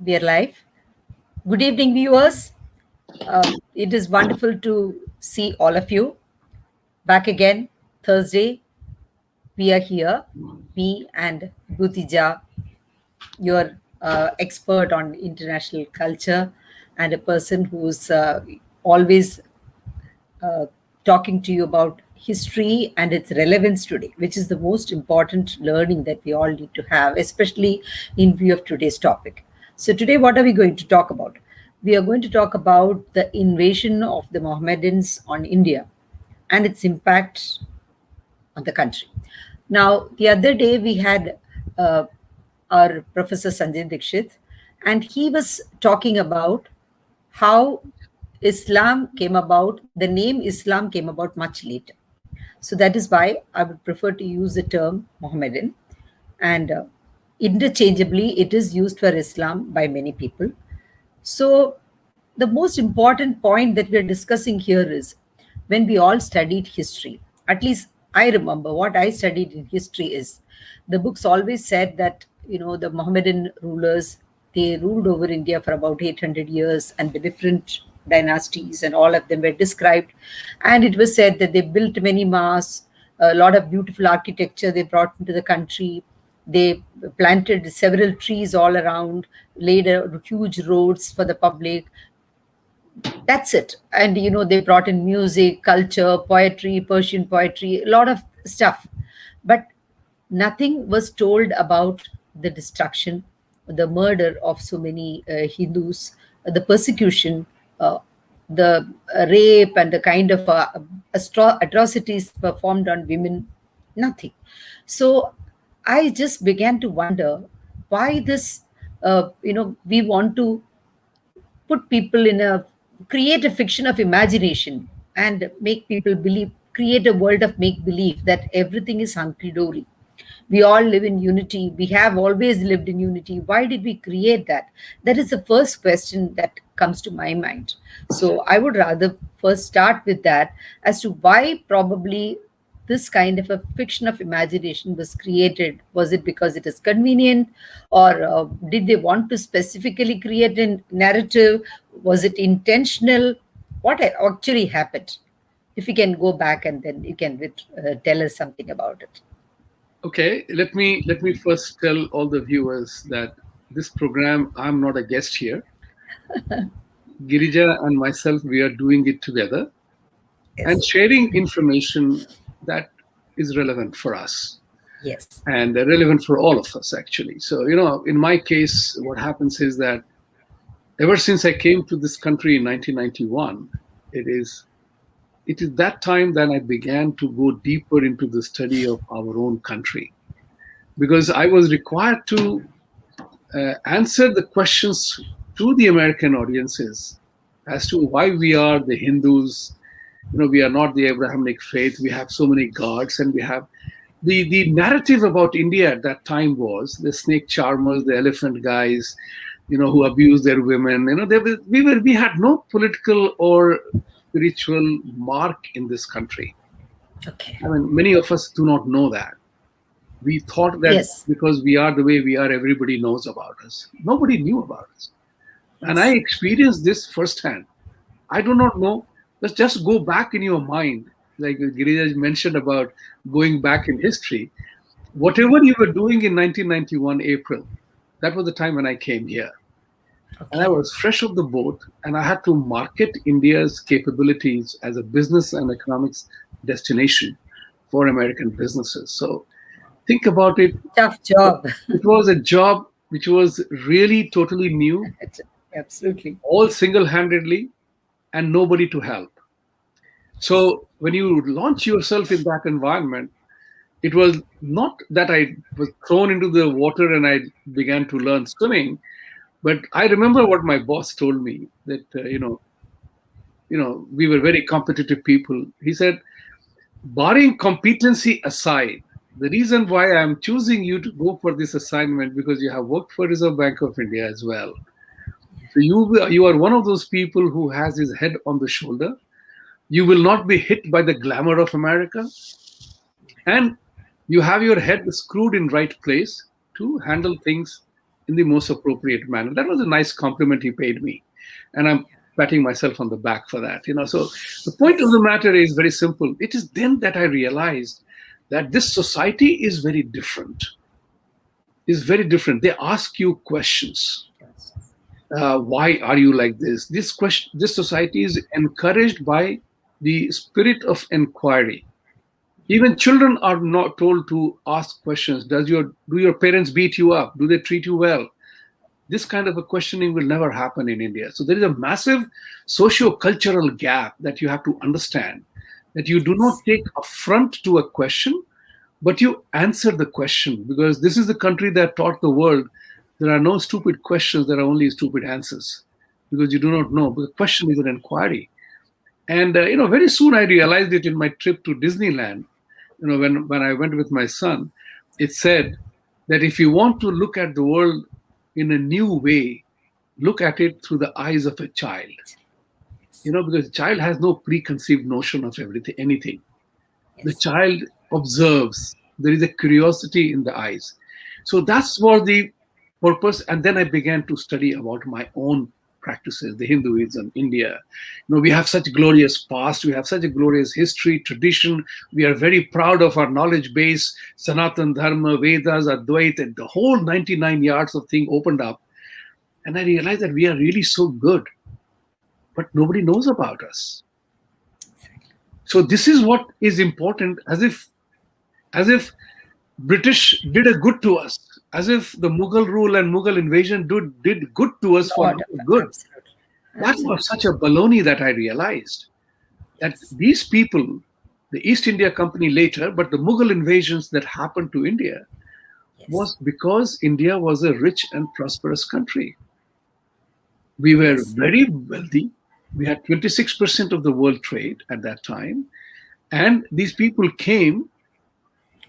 We are live. Good evening, viewers. It is wonderful to see all of you back again. Thursday, we are here. Me and Bhutija, your expert on international culture and a person who's always uh, talking to you about history and its relevance today, which is the most important learning that we all need to have, especially in view of today's topic. So, today, what are we going to talk about? We are going to talk about the invasion of the Mohammedans on India and its impact on the country. Now, the other day we had uh, our Professor Sanjay Dikshit, and he was talking about how Islam came about, the name Islam came about much later. So that is why I would prefer to use the term Mohammedan. And interchangeably, it is used for Islam by many people. So, the most important point that we are discussing here is when we all studied history, at least I remember what I studied in history is the books always said that, the Mohammedan rulers, they ruled over India for about 800 years and the different dynasties and all of them were described. And it was said that they built many mosques, a lot of beautiful architecture they brought into the country. They planted several trees all around, laid huge roads for the public. That's it. And they brought in music, culture, poetry, Persian poetry, a lot of stuff. But nothing was told about the destruction, the murder of so many Hindus, the persecution, uh, the rape, and the kind of atrocities performed on women. Nothing. So I just began to wonder why this, we want to put people in a create a fiction of imagination and make people believe, create a world of make believe that everything is hunky dory. We all live in unity, we have always lived in unity. Why did we create that? That is the first question that comes to my mind. So I would rather first start with that, as to why probably this kind of a fiction of imagination was created. Was it because it is convenient, or did they want to specifically create a narrative? Was it intentional? What actually happened? If you can go back and then you can tell us something about it. Okay, let me first tell all the viewers that this program, I'm not a guest here. Girijaa and myself, we are doing it together and Yes. sharing information that is relevant for us Yes. and relevant for all of us, actually. So, in my case, what happens is that ever since I came to this country in 1991, it is that time that I began to go deeper into the study of our own country, because I was required to answer the questions to the American audiences as to why we are the Hindus. We are not the Abrahamic faith. We have so many gods, and we have the narrative about India at that time was the snake charmers, the elephant guys, who abuse their women. We had no political or spiritual mark in this country. Okay. I mean, many of us do not know that. We thought that Yes. because we are the way we are, everybody knows about us. Nobody knew about us. And I Yes. experienced this firsthand. I do not know. Let's just go back in your mind, like Girijaa mentioned about going back in history. Whatever you were doing in 1991 April, that was the time when I came here. And I Okay. was fresh off the boat, and I had to market India's capabilities as a business and economics destination for American businesses. So think about it. Tough job. It was a job which was really totally new, Absolutely. all single handedly, and nobody to help. So when you launch yourself in that environment, it was not that I was thrown into the water and I began to learn swimming, but I remember what my boss told me that we were very competitive people. He said, barring competency aside, the reason why I'm choosing you to go for this assignment because you have worked for Reserve Bank of India as well. So you are one of those people who has his head on the shoulder. You will not be hit by the glamour of America, and you have your head screwed in right place to handle things in the most appropriate manner. That was a nice compliment he paid me. And I'm patting myself on the back for that. So the point of Yes. the matter is very simple. It is then that I realized that this society is very different. Is very different. They ask you questions. Yes. Why are you like this? This society is encouraged by the spirit of inquiry. Even children are not told to ask questions. Do your parents beat you up? Do they treat you well? This kind of a questioning will never happen in India. So there is a massive socio-cultural gap that you have to understand. That you do not take affront to a question, but you answer the question, because this is the country that taught the world there are no stupid questions, there are only stupid answers, because you do not know. But the question is an inquiry. And very soon I realized it in my trip to Disneyland. When I went with my son, it said that if you want to look at the world in a new way, look at it through the eyes of a child. Because the child has no preconceived notion of anything. The Yes. child observes. There is a curiosity in the eyes. So that's what the purpose. And then I began to study about my own practices, the Hinduism, India. We have such glorious past. We have such a glorious history, tradition. We are very proud of our knowledge base, Sanatan Dharma, Vedas, Advaita, and the whole 99 yards of thing opened up. And I realized that we are really so good, but nobody knows about us. So this is what is important, as if British did a good to us, as if the Mughal rule and Mughal invasion did good to us for Lord, good. absolutely. That was Absolutely. such a baloney that I realized that Yes. these people, the East India Company later, but the Mughal invasions that happened to India Yes. was because India was a rich and prosperous country. We were Yes. very wealthy. We had 26% of the world trade at that time. And these people came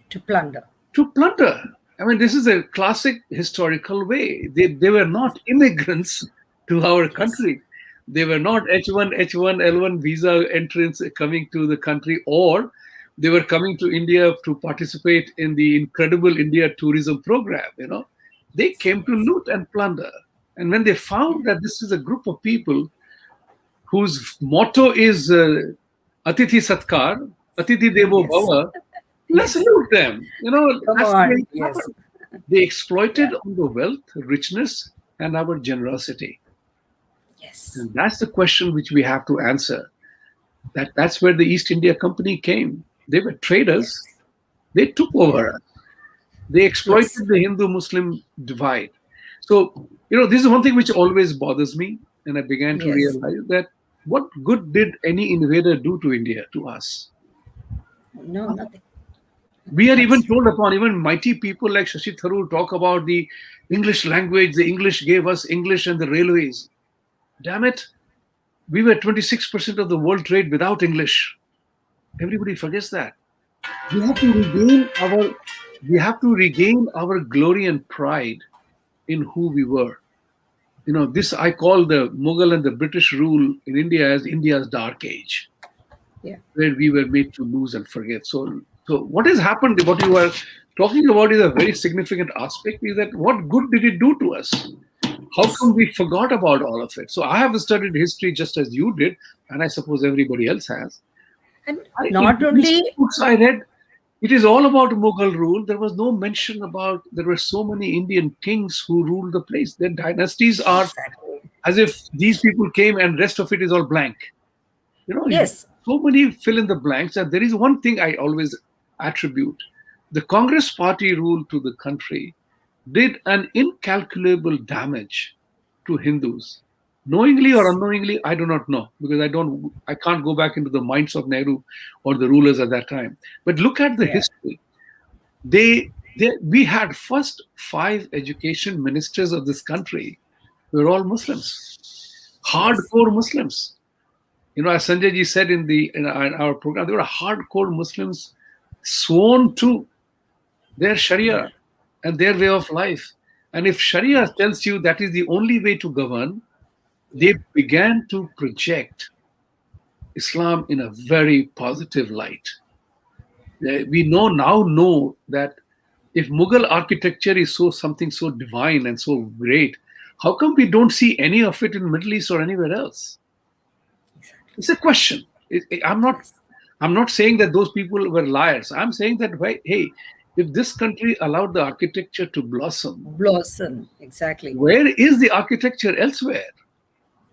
To plunder. to plunder. I mean, this is a classic historical way. They were not immigrants to our Yes. country. They were not H1, H1, L1 visa entrants coming to the country, or they were coming to India to participate in the incredible India tourism program. They came to Yes. loot and plunder. And when they Yeah. found that this is a group of people whose motto is Atithi Satkar, Atithi Devo Yes. Bhava, let's Yes. loot them. Come That's the way on. it Yes. happened. They exploited Yeah. on the wealth, richness, and our generosity. Yes. And that's the question which we have to answer. That's where the East India Company came. They were traders. Yes. They took Yeah. over us. They Yes. exploited the Hindu-Muslim divide. So, this is one thing which always bothers me. And I began to Yes. realize that what good did any invader do to India, to us? No, nothing. We are even Absolutely. told upon, even mighty people like Shashi Tharoor talk about the English language. The English gave us English and the railways. Damn it. We were 26% of the world trade without English. Everybody forgets that. We have to regain our we have to regain our glory and pride in who we were. This I call the Mughal and the British rule in India as India's dark age, Yeah. where we were made to lose and forget. So what has happened, what you are talking about is a very significant aspect, is that what good did it do to us? How Yes. come we forgot about all of it? So I have studied history just as you did, and I suppose everybody else has. And In not these only, books I read, it is all about Mughal rule. There was no mention about there were so many Indian kings who ruled the place. Their dynasties are exactly. as if these people came and rest of it is all blank. Yes. So many fill in the blanks. And there is one thing I always attribute: the Congress Party rule to the country did an incalculable damage to Hindus. Knowingly or Yes. unknowingly, I do not know, because I can't go back into the minds of Nehru or the rulers at that time. But look at the Yeah. history. We had first 5 education ministers of this country were all Muslims, Yes. hardcore Muslims. As Sanjay ji said in our program, they were hardcore Muslims, sworn to their Yeah. Sharia and their way of life. And if Sharia tells you that is the only way to govern, they Yeah. began to project Islam in a very positive light. We know that If Mughal architecture is so something so divine and so great, how come we don't see any of it in Middle East or anywhere else? It's a question. Yes. I'm not saying that those people were liars. I'm saying that, hey, if this country allowed the architecture to blossom, Blossom. Exactly. where is the architecture elsewhere?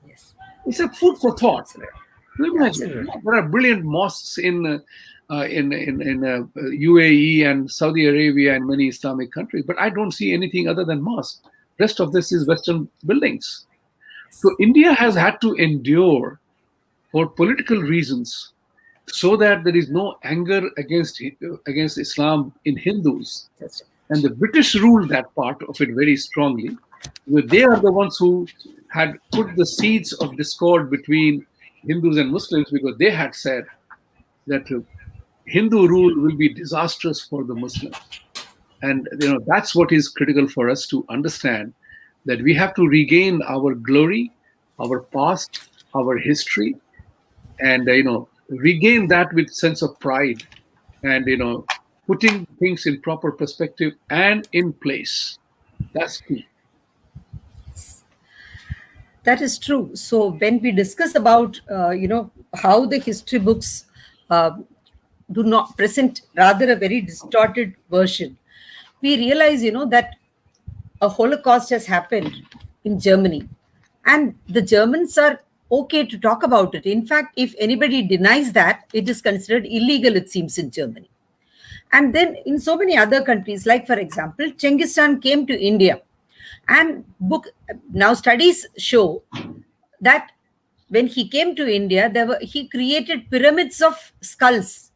Yes. It's a food for thought. Absolutely. You imagine, Absolutely. there are brilliant mosques in UAE and Saudi Arabia and many Islamic countries, but I don't see anything other than mosques. Rest of this is Western buildings. So Yes. India has had to endure for political reasons, so that there is no anger against Islam in Hindus. That's And the British ruled that part of it very strongly. They are the ones who had put the seeds of discord between Hindus and Muslims, because they had said that Hindu rule will be disastrous for the Muslims. And that's what is critical for us to understand, that we have to regain our glory, our past, our history, and regain that with sense of pride, and putting things in proper perspective and in place. That's key. That is true. So when we discuss about how the history books uh, do not present rather a very distorted version, we realize that a Holocaust has happened in Germany, and the Germans are okay to talk about it. In fact, if anybody denies that, it is considered illegal, it seems, in Germany. And then in so many other countries, like for example, Genghis Khan came to India, and book now studies show that when he came to India, he created pyramids of skulls,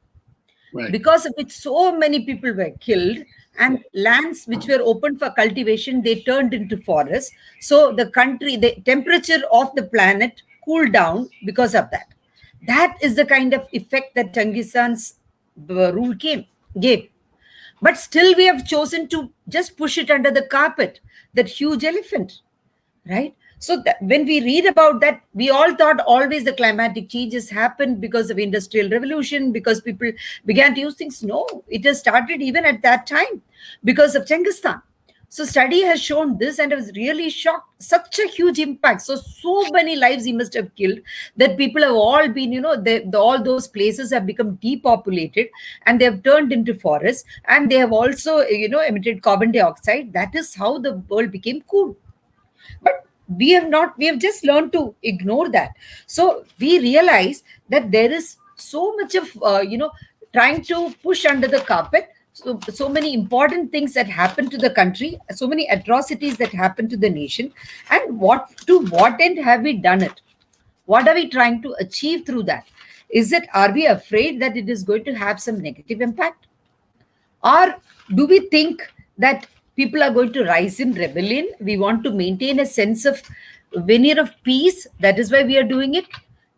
Right. because of which so many people were killed, and lands which were open for cultivation, they turned into forests. So the temperature of the planet cooled down because of that. That is the kind of effect that Genghis Khan's rule gave. But still we have chosen to just push it under the carpet, that huge elephant, right? So when we read about that, we all thought always the climatic changes happened because of industrial revolution, because people began to use things. No, it has started even at that time because of Genghis Khan. So study has shown this, and I was really shocked. Such a huge impact. So many lives he must have killed, that people have all been, all those places have become depopulated, and they have turned into forests, and they have also, emitted carbon dioxide. That is how the world became cool. But we have just learned to ignore that. So we realize that there is so much of trying to push under the carpet, so many important things that happen to the country, so many atrocities that happen to the nation. And what end have we done it? What are we trying to achieve through that? Are we afraid that it is going to have some negative impact? Or do we think that people are going to rise in rebellion? We want to maintain a sense of veneer of peace. That is why we are doing it.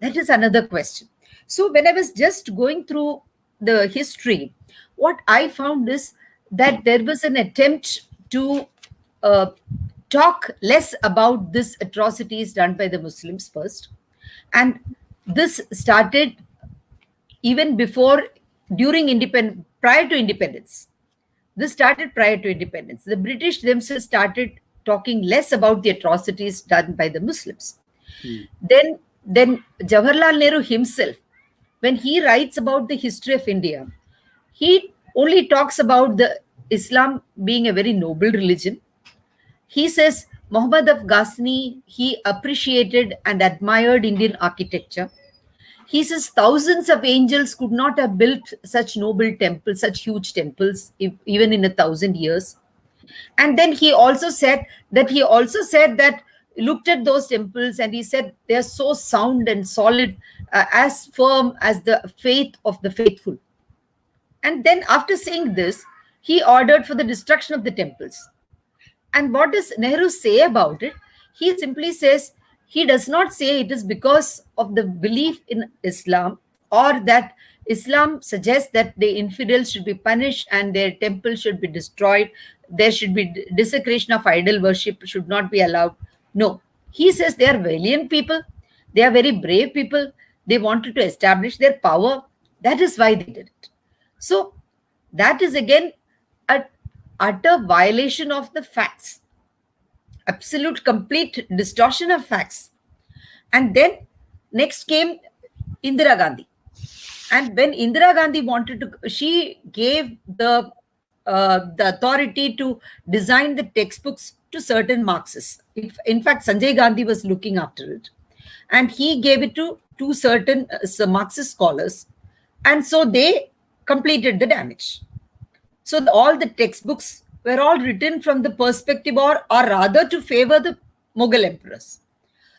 That is another question. So, when I was just going through the history, what I found is that there was an attempt to uh, talk less about these atrocities done by the Muslims first. And this started even before, prior to independence. This started prior to independence. The British themselves started talking less about the atrocities done by the Muslims. Hmm. Then Jawaharlal Nehru himself, when he writes about the history of India, he only talks about the Islam being a very noble religion. He says Muhammad of Ghazni, he appreciated and admired Indian architecture. He says thousands of angels could not have built such noble temples, such huge temples, even in 1,000 years. And then he also said that looked at those temples, and he said they are so sound and solid, as firm as the faith of the faithful. And then after saying this, he ordered for the destruction of the temples. And what does Nehru say about it? He simply says, he does not say it is because of the belief in Islam, or that Islam suggests that the infidels should be punished and their temple should be destroyed. There should be desecration of idol worship, should not be allowed. No, he says they are valiant people. They are very brave people. They wanted to establish their power. That is why they did it. So that is again a utter violation of the facts, absolute complete distortion of facts. And then next came Indira Gandhi. And when Indira Gandhi wanted to, she gave the authority to design the textbooks to certain Marxists. In fact, Sanjay Gandhi was looking after it, and he gave it to two certain Marxist scholars, and so they completed the damage. So all the textbooks were all written from the perspective, or rather to favor the Mughal emperors.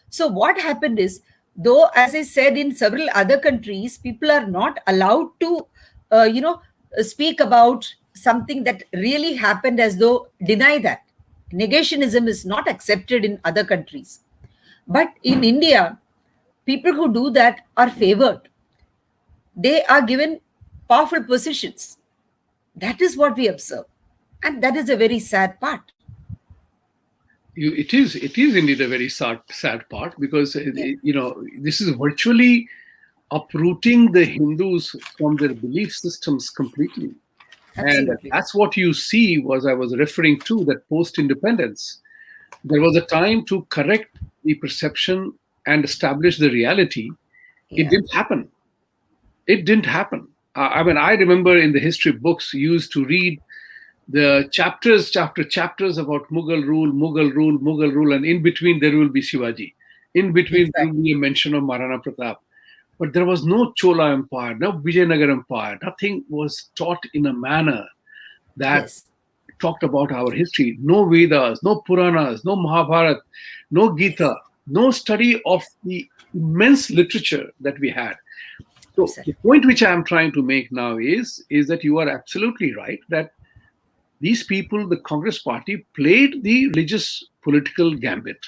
So what happened is, though, as I said, in several other countries, people are not allowed to, speak about something that really happened, as though deny that. Negationism is not accepted in other countries. But in India, people who do that are favored. They are given powerful positions. That is what we observe. And that is a very sad part. It is indeed a very sad part, because this is virtually uprooting the Hindus from their belief systems completely. Absolutely. And that's what you see, was I was referring to, that post-independence, there was a time to correct the perception and establish the reality. It Yeah. didn't happen. It didn't happen. I mean, I remember in the history books, you used to read the chapters about Mughal rule, and in between there will be Shivaji. In between there will be a mention of Maharana Pratap. But there was no Chola Empire, no Vijayanagar Empire. Nothing was taught in a manner that Yes. talked about our history. No Vedas, no Puranas, no Mahabharata, no Gita, no study of the immense literature that we had. So Exactly. the point which I am trying to make now is that you are absolutely right, that these people, the Congress party, played the religious political gambit.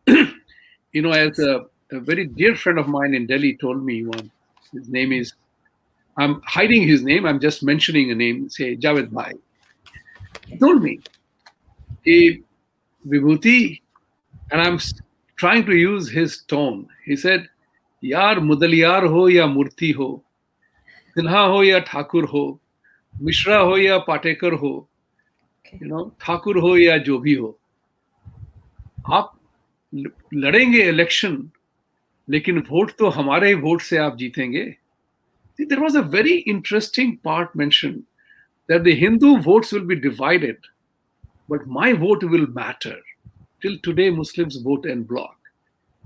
As a very dear friend of mine in Delhi told me once, his name is, I'm hiding his name, I'm just mentioning a name, say Javed Bhai. He told me, hey, Vibhuti, and I'm trying to use his tone. He said, Yaar Mudaliyar ho ya Murti ho, Sinha ho ya Thakur ho, Mishra ho ya Patekar ho, Thakur हो या जो भी हो, आप लड़ेंगे election, लेकिन vote तो हमारे वोट से आप जीतेंगे. See, there was a very interesting part mentioned, that the Hindu votes will be divided, but my vote will matter. Till today, Muslims vote en bloc.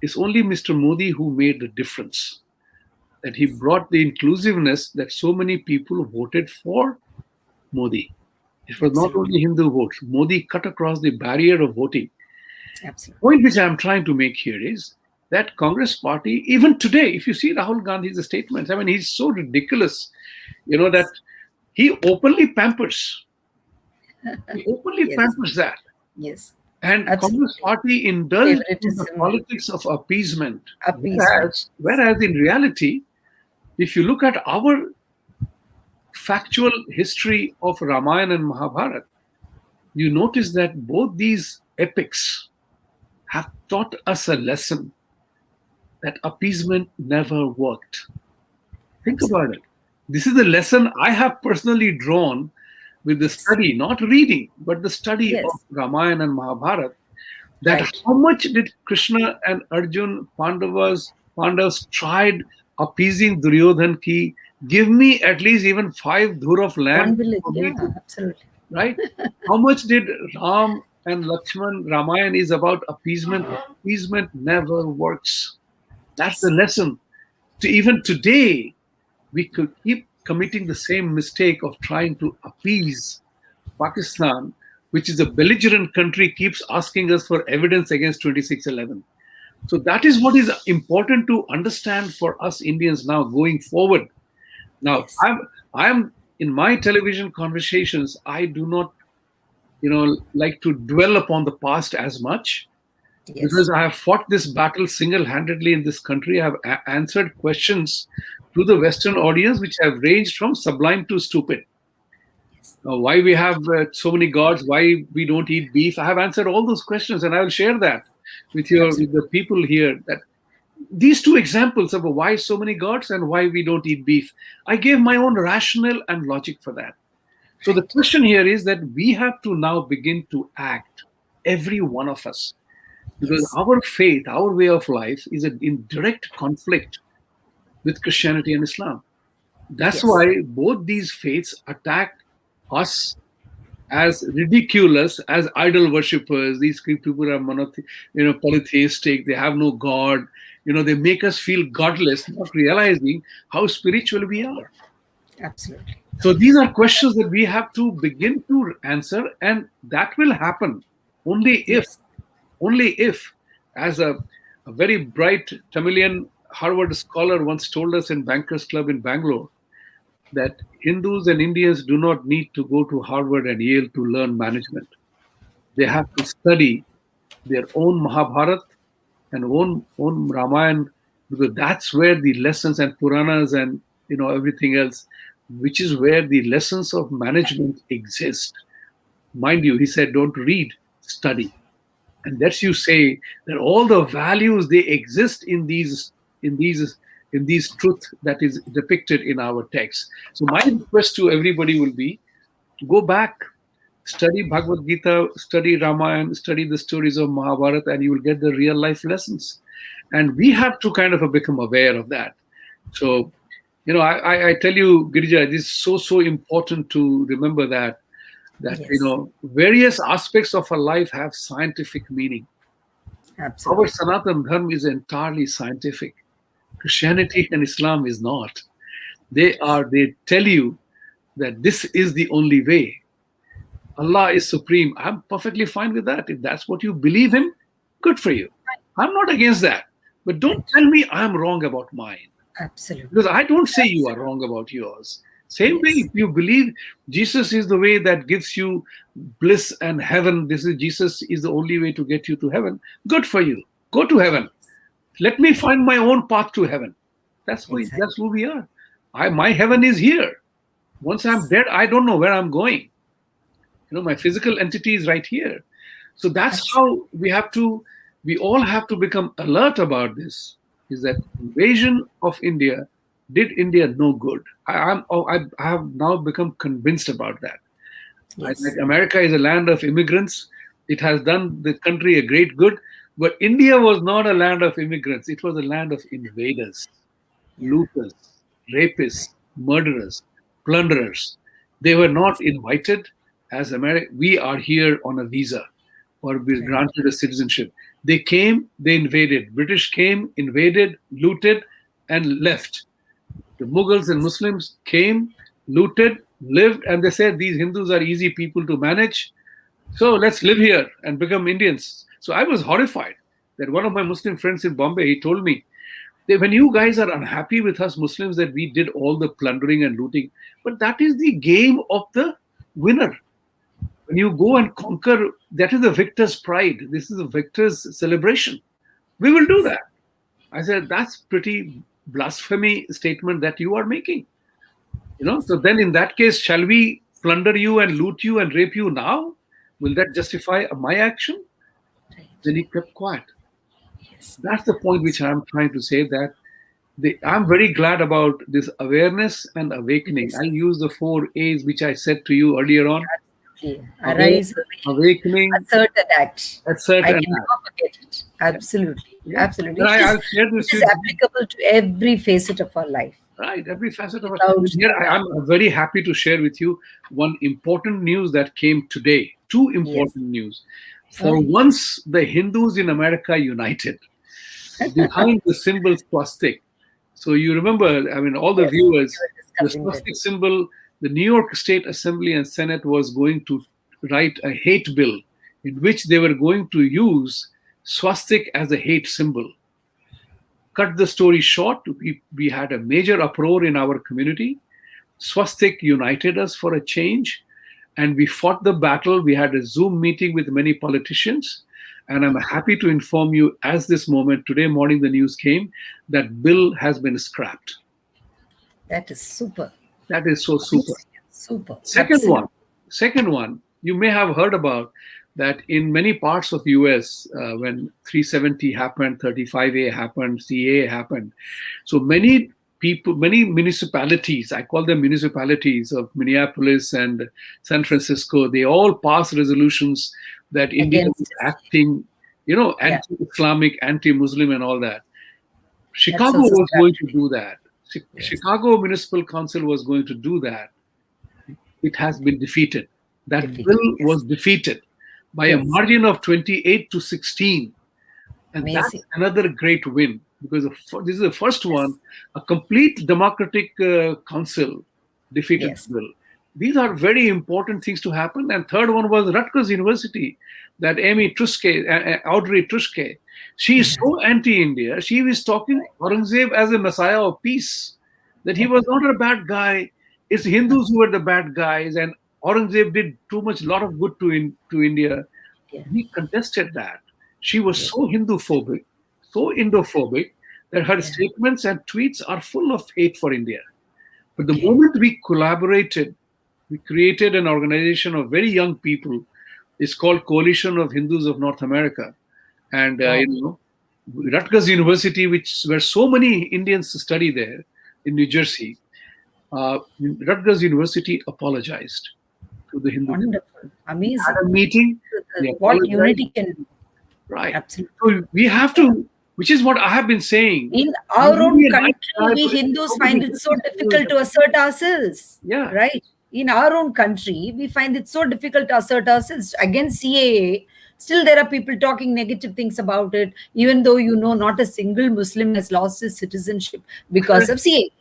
It's only Mr. Modi who made the difference, that he brought the inclusiveness, that so many people voted for Modi. It was not only Hindu votes. Modi cut across the barrier of voting. Absolutely. The point which I'm trying to make here is that Congress party, even today, if you see Rahul Gandhi's statements, I mean, he's so ridiculous, that he openly pampers. He openly Yes. pampers that. Yes. And Absolutely. Congress party indulged in the Favoritism. politics of appeasement. Appeasement. Whereas in reality, if you look at our factual history of Ramayana and Mahabharata, you notice that both these epics have taught us a lesson, that appeasement never worked. Think about it. This is the lesson I have personally drawn with the study, not reading, but the study Yes. of Ramayana and Mahabharata, that Right. how much did Krishna and Arjun, Pandavas tried appeasing Duryodhan ki, give me at least even 5 dhur of land One village. for me Yeah, to, absolutely. right? How much did Ram and Lakshman, Ramayana is about appeasement. Appeasement never works. That's the lesson. Even today, we could keep committing the same mistake of trying to appease Pakistan, which is a belligerent country, keeps asking us for evidence against 2611. So that is what is important to understand for us Indians now going forward. Now, Yes. I am in my television conversations, I do not, like to dwell upon the past as much, Yes. because I have fought this battle single-handedly in this country. I have answered questions to the Western audience which have ranged from sublime to stupid. Why we have so many gods, why we don't eat beef. I have answered all those questions, and I will share that with the people here. That these two examples of why so many gods and why we don't eat beef, I gave my own rationale and logic for that. So the Right. question here is that we have to now begin to act, every one of us, because Yes. our faith, our way of life is in direct conflict with Christianity and Islam. That's Yes. why both these faiths attack us as ridiculous as idol worshippers. These people are polytheistic. They have no God. They make us feel godless, not realizing how spiritual we are. Absolutely. So these are questions that we have to begin to answer, and that will happen only if, Yes. only if, as a very bright Tamilian Harvard scholar once told us in Bankers Club in Bangalore, that Hindus and Indians do not need to go to Harvard and Yale to learn management. They have to study their own Mahabharat and own Ramayana, because that's where the lessons, and Puranas and everything else, which is where the lessons of management exist. Mind you, he said, don't read, study. And that's you say that all the values, they exist in these in these truth that is depicted in our text. So my request to everybody will be, go back, study Bhagavad Gita, study Ramayana, study the stories of Mahabharata, and you will get the real life lessons. And we have to kind of become aware of that. So, I tell you, Girijaa, it is so important to remember that Yes. various aspects of our life have scientific meaning. Our Absolutely. Sanatan Dharma is entirely scientific. Christianity and Islam is not. They tell you that this is the only way. Allah is supreme. I'm perfectly fine with that. If that's what you believe in, good for you. I'm not against that. But don't Right. tell me I'm wrong about mine. Because Absolutely. I don't say you are Absolutely. wrong about yours. Same way, Yes. if you believe Jesus is the way that gives you bliss and heaven, Jesus is the only way to get you to heaven, good for you. Go to heaven. Let me find my own path to heaven. Exactly. That's who we are. My heaven is here. Once I'm Yes. dead, I don't know where I'm going. My physical entity is right here. So that's Absolutely. how we all have to become alert about this, is that invasion of India did India no good. I have now become convinced about that. Like Yes. America is a land of immigrants. It has done the country a great good, but India was not a land of immigrants. It was a land of invaders, Yeah. looters, rapists, murderers, plunderers. They were not Yes. invited as America. We are here on a visa or we're Right. granted a citizenship. They came, they invaded. British came, invaded, looted, and left. The Mughals and Muslims came, looted, lived, and they said these Hindus are easy people to manage. So let's live here and become Indians. So I was horrified that one of my Muslim friends in Bombay, he told me, when you guys are unhappy with us Muslims that we did all the plundering and looting, but that is the game of the winner. When you go and conquer, that is the victor's pride. This is the victor's celebration. We will do Yes. that. I said, that's pretty blasphemy statement that you are making. So Yes. then in that case, shall we plunder you and loot you and rape you now? Will that justify my action? Right. Then he kept quiet. Yes. That's the point which I'm trying to say, that I'm very glad about this awareness and awakening. Yes. I'll use the 4 A's which I said to you earlier on: Absolutely. aware, Arise, awake, awakening, assert and act. assert, I and can act. never forget it. Absolutely. Yeah. Absolutely. And It is I'll share it this is with you. applicable to every facet of our life. Right, every facet of it. Without Here, a doubt. I'm very happy to share with you one important news that came today. Two Yes. important news. For Okay. once, the Hindus in America united behind the symbol swastik. So you remember, I mean, all the Yes. We viewers, were the discussing that. swastik symbol, the New York State Assembly and Senate was going to write a hate bill in which they were going to use swastik as a hate symbol. Cut the story short, we had a major uproar in our community. Swastik united us for a change, and we fought the battle. We had a Zoom meeting with many politicians, and I'm happy to inform you, as this moment, today morning, the news came that bill has been scrapped. That is super. That is so super. Amazing. Super. Second Absolutely. one, second one, you may have heard about that in many parts of US, when 370 happened, 35A happened, CA happened. So many people, many municipalities, I call them municipalities of Minneapolis and San Francisco, they all passed resolutions that India is Against, acting, yeah, anti-Islamic, anti-Muslim, and all that. that's Chicago also was going to strategy. do that. Yes. Chicago Municipal Council was going to do that. It has been defeated. That Defeated. bill Yes. was defeated by a Yes. margin of 28 to 16. And that's Amazing. another great win because this is the first one, Yes. a complete democratic council defeated Yes. the bill. These are very important things to happen. And third one was Rutgers University, that Audrey Truschke. She is so anti-India. She was talking Aurangzeb as a messiah of peace, that he was not a bad guy. It's Hindus who were the bad guys, and Aurangzeb did too much, lot of good to India. Yeah. We contested that. She was Yes. so Hindu-phobic, so Indo-phobic, that her Yeah. statements and tweets are full of hate for India. But the Okay. moment we collaborated, we created an organization of very young people. It's called Coalition of Hindus of North America. And, Wow. Rutgers University, where so many Indians study there in New Jersey, Rutgers University apologized to the Hindu community. Wonderful. We Amazing. had a meeting, they What apologized. unity can do. Right. Absolutely. So we have to, which is what I have been saying. In I'm our really own a nice country, guy, we but Hindus nobody find it so listens to difficult us. to assert ourselves. Yeah. Right? In our own country, we find it so difficult to assert ourselves against CAA. Still, there are people talking negative things about it, even though not a single Muslim has lost his citizenship because of CAA.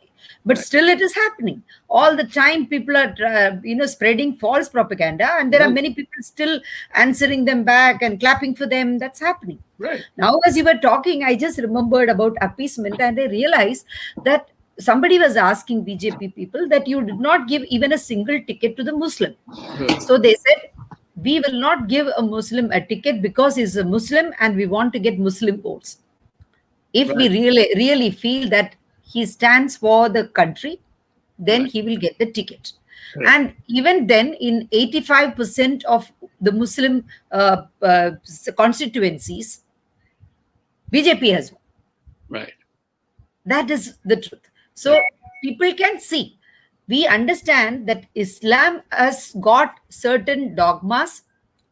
But Right. still, it is happening all the time. People are, spreading false propaganda, and there are Right. many people still answering them back and clapping for them. That's happening. Right. Now, as you were talking, I just remembered about appeasement, and I realized that somebody was asking BJP people that you did not give even a single ticket to the Muslim. Right. So they said, we will not give a Muslim a ticket because he's a Muslim and we want to get Muslim votes. If we really feel that he stands for the country, then Right. he will get the ticket. Correct. And even then, in 85% of the Muslim constituencies, BJP has won. Right. That is the truth. So people can see. We understand that Islam has got certain dogmas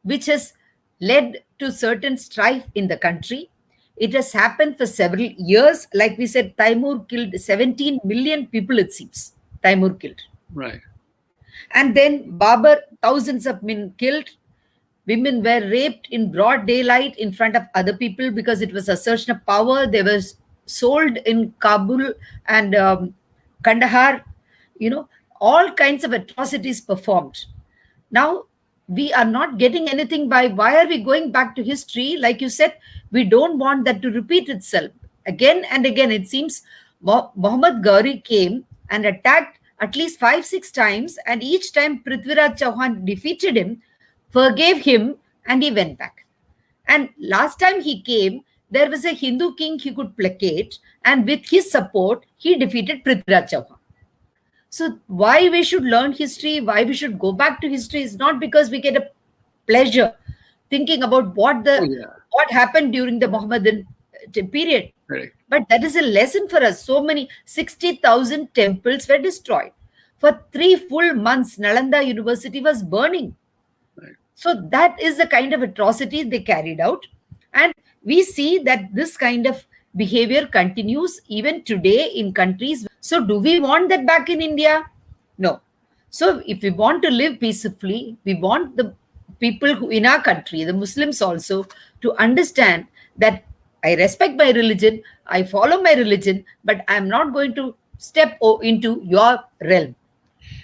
which has led to certain strife in the country. It has happened for several years. Like we said, Taimur killed 17 million people, it seems. Taimur killed. Right. And then Babur, thousands of men killed. Women were raped in broad daylight in front of other people because it was assertion of power. They were sold in Kabul and Kandahar. All kinds of atrocities performed. Now, we are not getting anything by why are we going back to history? Like you said, we don't want that to repeat itself. Again and again, it seems Muhammad Ghori came and attacked at least 5-6 times, and each time Prithviraj Chauhan defeated him, forgave him, and he went back. And last time he came, there was a Hindu king he could placate, and with his support, he defeated Prithviraj Chauhan. So why we should learn history, why we should go back to history is not because we get a pleasure thinking about what happened during the Mohammedan period. Correct. But that is a lesson for us. So many 60,000 temples were destroyed. For 3 full months, Nalanda University was burning. Right. So that is the kind of atrocities they carried out. And we see that this kind of behavior continues even today in countries. So do we want that back in India? No. So if we want to live peacefully, we want the people who in our country, the Muslims also, to understand that I respect my religion, I follow my religion, but I'm not going to step into your realm.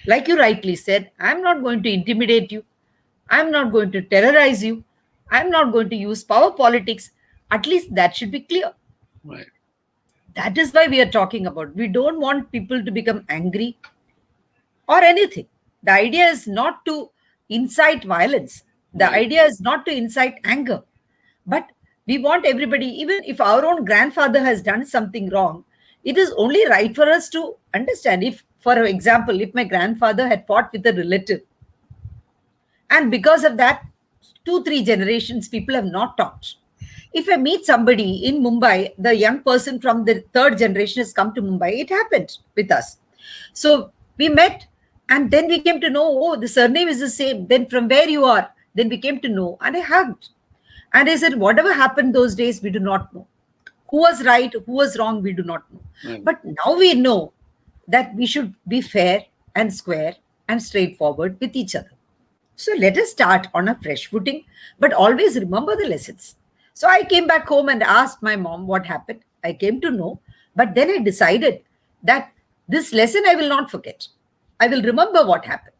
Like you rightly said, I'm not going to intimidate you. I'm not going to terrorize you. I'm not going to use power politics. At least that should be clear. Right. That is why we are talking about. We don't want people to become angry or anything. The idea is not to incite violence. The idea is not to incite anger. But we want everybody, even if our own grandfather has done something wrong, it is only right for us to understand. If, for example, if my grandfather had fought with a relative, and because of that, 2-3 generations, people have not talked. If I meet somebody in Mumbai, the young person from the third generation has come to Mumbai. It happened with us. So we met, and then we came to know, oh, the surname is the same. Then from where you are, then we came to know, and I hugged. And I said, whatever happened those days, we do not know. Who was right, who was wrong, we do not know. Right. But now we know that we should be fair and square and straightforward with each other. So let us start on a fresh footing, but always remember the lessons. So I came back home and asked my mom what happened. I came to know, but then I decided that this lesson I will not forget. I will remember what happened.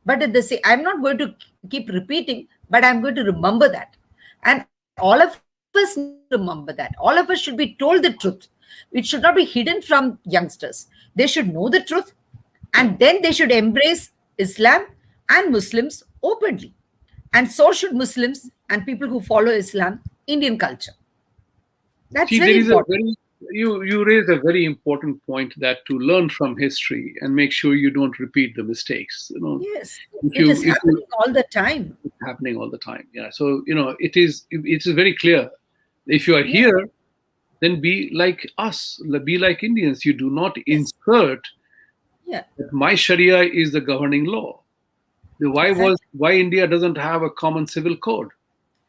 But at the same, I'm not going to keep repeating, but I'm going to remember that. And all of us need to remember that. All of us should be told the truth. It should not be hidden from youngsters. They should know the truth, and then they should embrace Islam and Muslims openly. And so should Muslims and people who follow Islam, Indian culture. That's See, very there is a important. very you raise a very important point, that to learn from history and make sure you don't repeat the mistakes. Yes, If it you is if you happening all the time. it's happening all the time. Yeah. So it is very clear. If you are Yeah, here, then be like us. Be like Indians. You do not yes, insert yeah, that my Sharia is the governing law. exactly, Why India doesn't have a common civil code?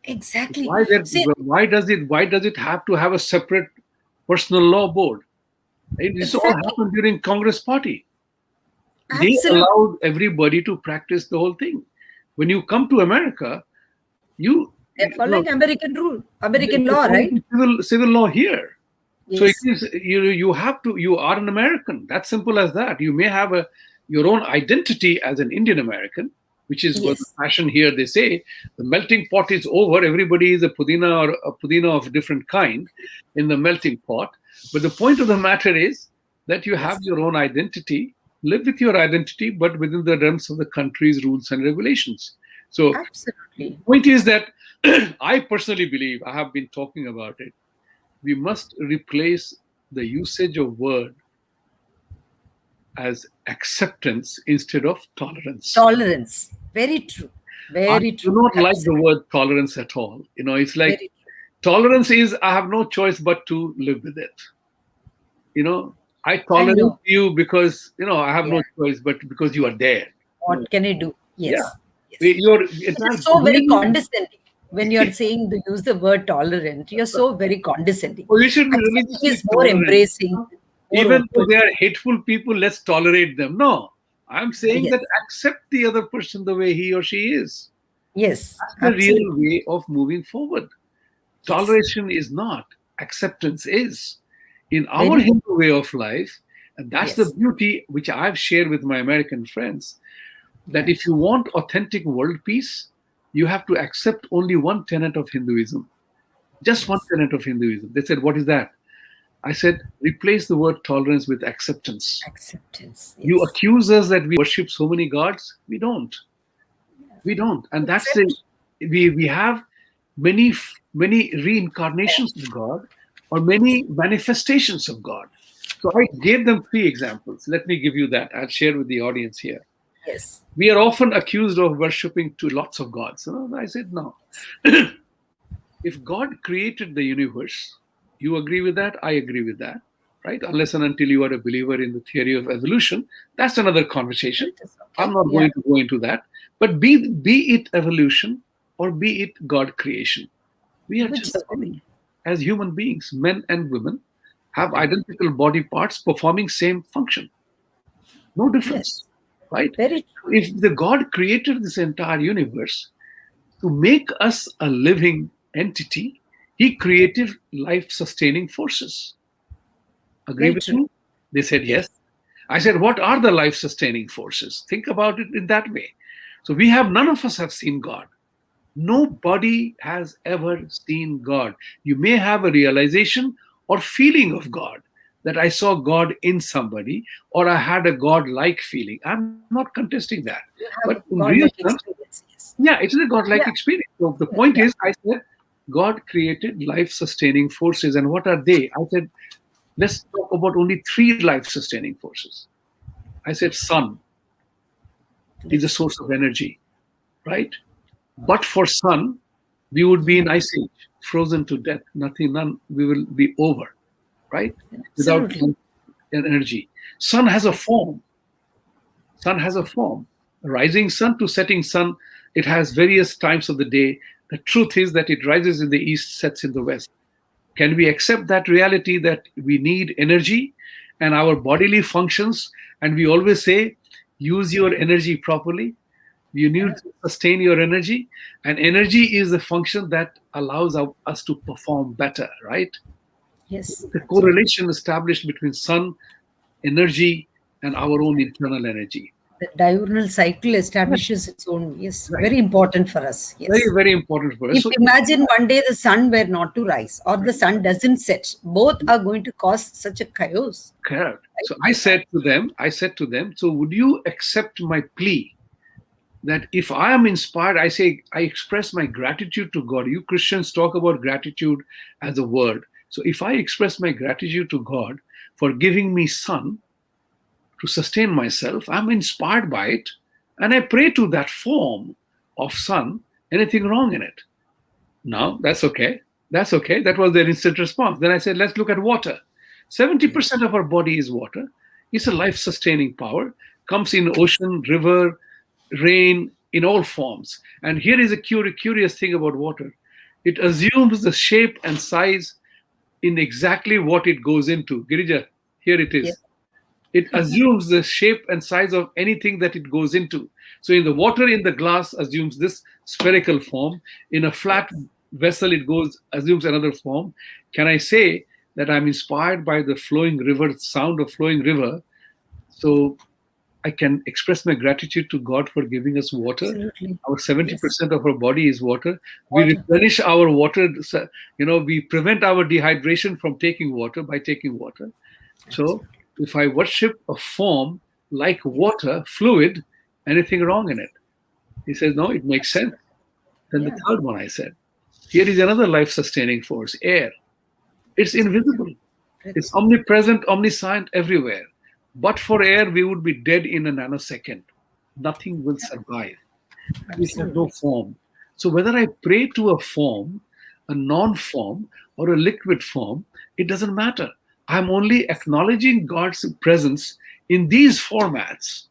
exactly. Why that See, why does it have to have a separate personal law board? This all exactly, happened during Congress party. They absolutely. allowed everybody to practice the whole thing. When you come to America, you They're you know following American rule, American they're law, right? following civil law here. So it Yes, is you are an American. That's simple as that. You may have your own identity as an Indian American, which is what the yes, fashion here. They say the melting pot is over. Everybody is a Pudina or a Pudina of different kind in the melting pot. But the point of the matter is that you have yes, your own identity, live with your identity, but within the realms of the country's rules and regulations. So the absolutely. point is that I personally believe, I have been talking about it, we must replace the usage of word as acceptance instead of tolerance. Tolerance. Very true. I Very do true. not like the Absolutely. word tolerance at all. It's like Very tolerance is I have no choice but to live with it. You know, I true. I tolerate know. you because I have Yeah. no choice but because you are there. You know, What can I do? yeah, Yes. Yes. your It is entire so very behavior. condescending when you are saying to use the word tolerant. You're so very condescending. Oh, you should be Accepting religiously is more tolerant. embracing, more Even though open. they are hateful people, let's tolerate them. No, I'm saying Yes. that accept the other person the way he or she is. Yes. That's the real Absolutely. way of moving forward. Yes. Toleration is not, acceptance is. In our Very Hindu way of life, and that's the yes. beauty which I've shared with my American friends, that Yeah. if you want authentic world peace, you have to accept only one tenet of Hinduism. Just one Yes. tenet of Hinduism. They said, what is that? I said, replace the word tolerance with acceptance. Acceptance. You Yes. accuse us that we worship so many gods. We don't, and that's the Accept. we have many reincarnations of God, or many manifestations of God. So I gave them three examples. Let me give you that. I'll share with the audience here. Yes. We are often accused of worshiping to lots of gods. I said no. If God created the universe, you agree with that? I agree with that, right? Unless and until you are a believer in the theory of evolution, that's another conversation. It is I'm okay. not Yeah. going to go into that. But be it evolution or be it God creation, we are just Whichever way. same as human beings. Men and women have identical body parts performing same function. No difference, Yes. right? Very true. If the God created this entire universe to make us a living entity, he created life sustaining forces. Agree Very with true. me? They said yes. Yes. I said, what are the life sustaining forces? Think about it in that way. So none of us have seen God. Nobody has ever seen God. You may have a realization or feeling of God, that I saw God in somebody, or I had a God like feeling. I'm not contesting that. You But have in real godlike terms, experience. Yes. yeah, it is a God-like Yeah. experience. So the point Yeah. is, I said, God created life-sustaining forces, and what are they? I said, let's talk about only three life-sustaining forces. I said, sun is a Yes. source of energy, right? But for sun, we would be in ice age. frozen to death. Nothing, none, we will be over, right? Without Absolutely. energy. Sun has a form. Sun has a form. Rising sun to setting sun, it has various times of the day. The truth is that it rises in the east, sets in the west. Can we accept that reality that we need energy and our bodily functions? And we always say, use your energy properly. You need Yeah. to sustain your energy. And energy is the function that allows us to perform better, right? Yes, The absolutely. correlation established between sun, energy, and our own internal energy. The diurnal cycle Yeah, establishes its own, yes, right. very important for us. Very, Yes. very important for us. If So, imagine one day the sun were not to rise or the sun doesn't set, both are going to cause such a chaos. correct. Right? So I said to them, so would you accept my plea that if I am inspired, I say, I express my gratitude to God. You Christians talk about gratitude as a word. So if I express my gratitude to God for giving me sun to sustain myself, I'm inspired by it, and I pray to that form of sun, anything wrong in it? No, that's okay. That's okay. That was their instant response. Then I said, let's look at water. Yes. 70% of our body is water. It's a life sustaining power, comes in ocean, river, rain, in all forms. And here is a curious thing about water, it assumes the shape and size in exactly what it goes into. Girija, here it Yes. is. It assumes the shape and size of anything that it goes into. So in the water in the glass assumes this spherical form. In a flat Yes. vessel, it goes assumes another form. Can I say that I'm inspired by the flowing river, sound of flowing river? So I can express my gratitude to God for giving us water. Absolutely. Our Yes. 70% of our body is water. We Water. replenish our water. We prevent our dehydration from taking water by taking water. So Absolutely. if I worship a form like water, fluid, anything wrong in it? He says, no, it makes sense. Absolutely. Then the Yeah. third one I said, here is another life sustaining force, air. It's Absolutely. invisible. It's Breath. omnipresent, omniscient everywhere. But for air, we would be dead in a nanosecond. Nothing will survive. It has no Absolutely. form. So whether I pray to a form, a non-form, or a liquid form, it doesn't matter. I'm only acknowledging God's presence in these formats.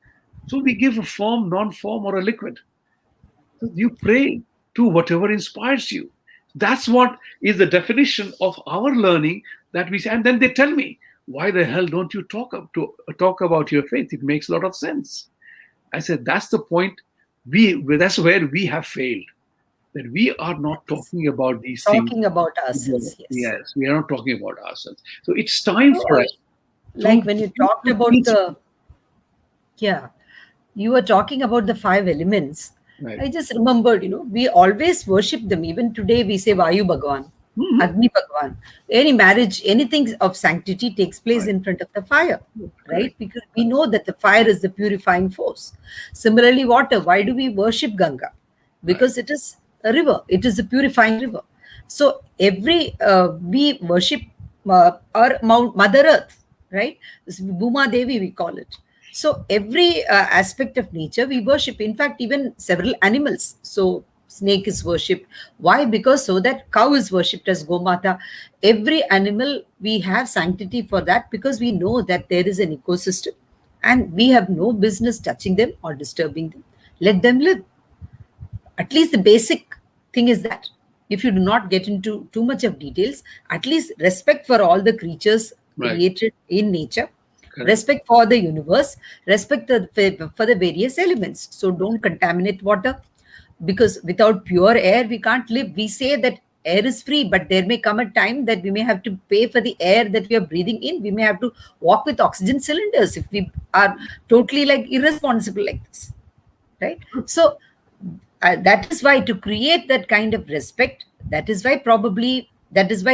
So we give a form, non-form, or a liquid. So you pray to whatever inspires you. That's what is the definition of our learning that we say. And then they tell me, why the hell don't you talk about your faith? It makes a lot of sense. I said, that's the point. That's where we have failed. That we are not Yes. talking about these things. Talking about ourselves. Yes. Yes, we are not talking about ourselves. So it's time So, for us like to, when you talked to about teach. the, yeah, you were talking about the five elements. Right. I just remembered, we always worship them. Even today, we say Vayu Bhagwan, Mhm. Agni Bhagwan. Any marriage, anything of sanctity takes place Right. in front of the fire, Correct. right? Because we know that the fire is the purifying force. Similarly, water. Why do we worship Ganga? Right. Because it is a river, it is a purifying river. So, we worship our Mother Earth, right? This Bhuma Devi, we call it. So every aspect of nature we worship. In fact, even several animals. So snake is worshipped. Why? Because so that cow is worshipped as Gomata. Every animal we have sanctity for that because we know that there is an ecosystem and we have no business touching them or disturbing them. Let them live. At least the basic thing is that if you do not get into too much of details, at least respect for all the creatures Right. created in nature, Correct. respect for the universe, respect for the various elements. So don't contaminate water because without pure air we can't live. We say that air is free, but there may come a time that we may have to pay for the air that we are breathing in. We may have to walk with oxygen cylinders if we are totally like irresponsible like this, right? So that is why to create that kind of respect, that is why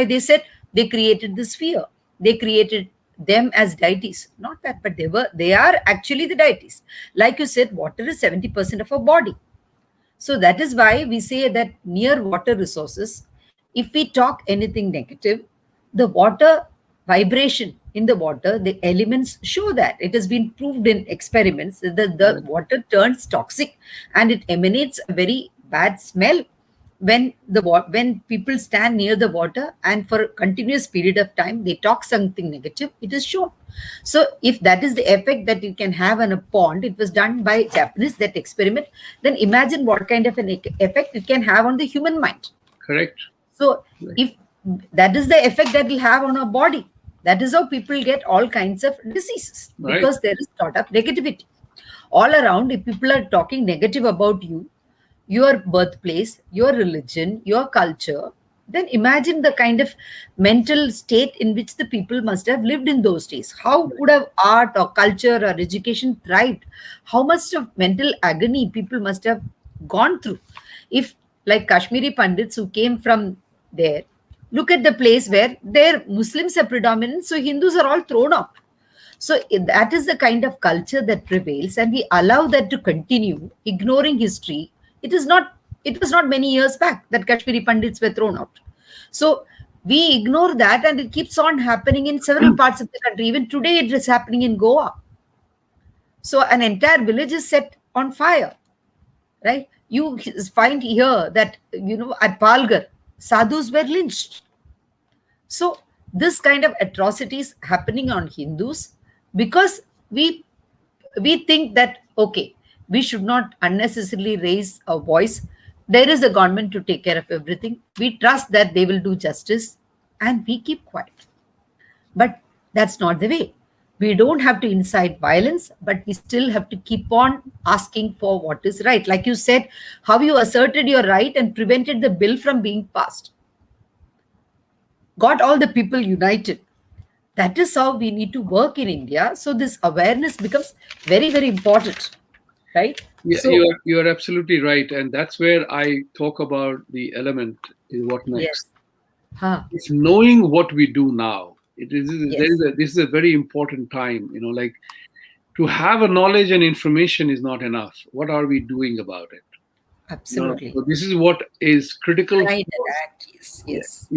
they said they created the sphere. They created them as deities. Not that, but they are actually the deities. Like you said, water is 70% of our body. So that is why we say that near water resources, if we talk anything negative, the water vibration in the water, the elements show that. It has been proved in experiments that the Right. water turns toxic and it emanates a very bad smell. when people stand near the water and for a continuous period of time they talk something negative, it is shown. So if that is the effect that it can have on a pond, it was done by Japanese, that experiment, then imagine what kind of an effect it can have on the human mind. Correct. So Right. if that is the effect that will have on our body, that is how people get all kinds of diseases, Right. because there is lot of negativity all around. If people are talking negative about you, your birthplace, your religion, your culture, then imagine the kind of mental state in which the people must have lived in those days. How Right. could have art or culture or education thrived? How much of mental agony people must have gone through? If, like Kashmiri Pandits who came from there, look at the place where their Muslims are predominant, so Hindus are all thrown out. So that is the kind of culture that prevails, and we allow that to continue, ignoring history. It is not. It was not many years back that Kashmiri Pandits were thrown out. So we ignore that, and it keeps on happening in several parts of the country. Even today, it is happening in Goa. So an entire village is set on fire, right? You find here that at Palgar, sadhus were lynched. So this kind of atrocities happening on Hindus, because we think that okay, we should not unnecessarily raise a voice. There is a government to take care of everything. We trust that they will do justice, and we keep quiet. But that's not the way. We don't have to incite violence, but we still have to keep on asking for what is right. Like you said, how you asserted your right and prevented the bill from being passed, got all the people united. That is how we need to work in India. So this awareness becomes very, very important, right? Yeah, So you are absolutely right, and that's where I talk about the element is what next. yes, huh, It's knowing what we do now. It is there yes, is this is a very important time. Like to have a knowledge and information is not enough. What are we doing about it? absolutely. So this is what is critical Right for, and act, yes, yeah, yes,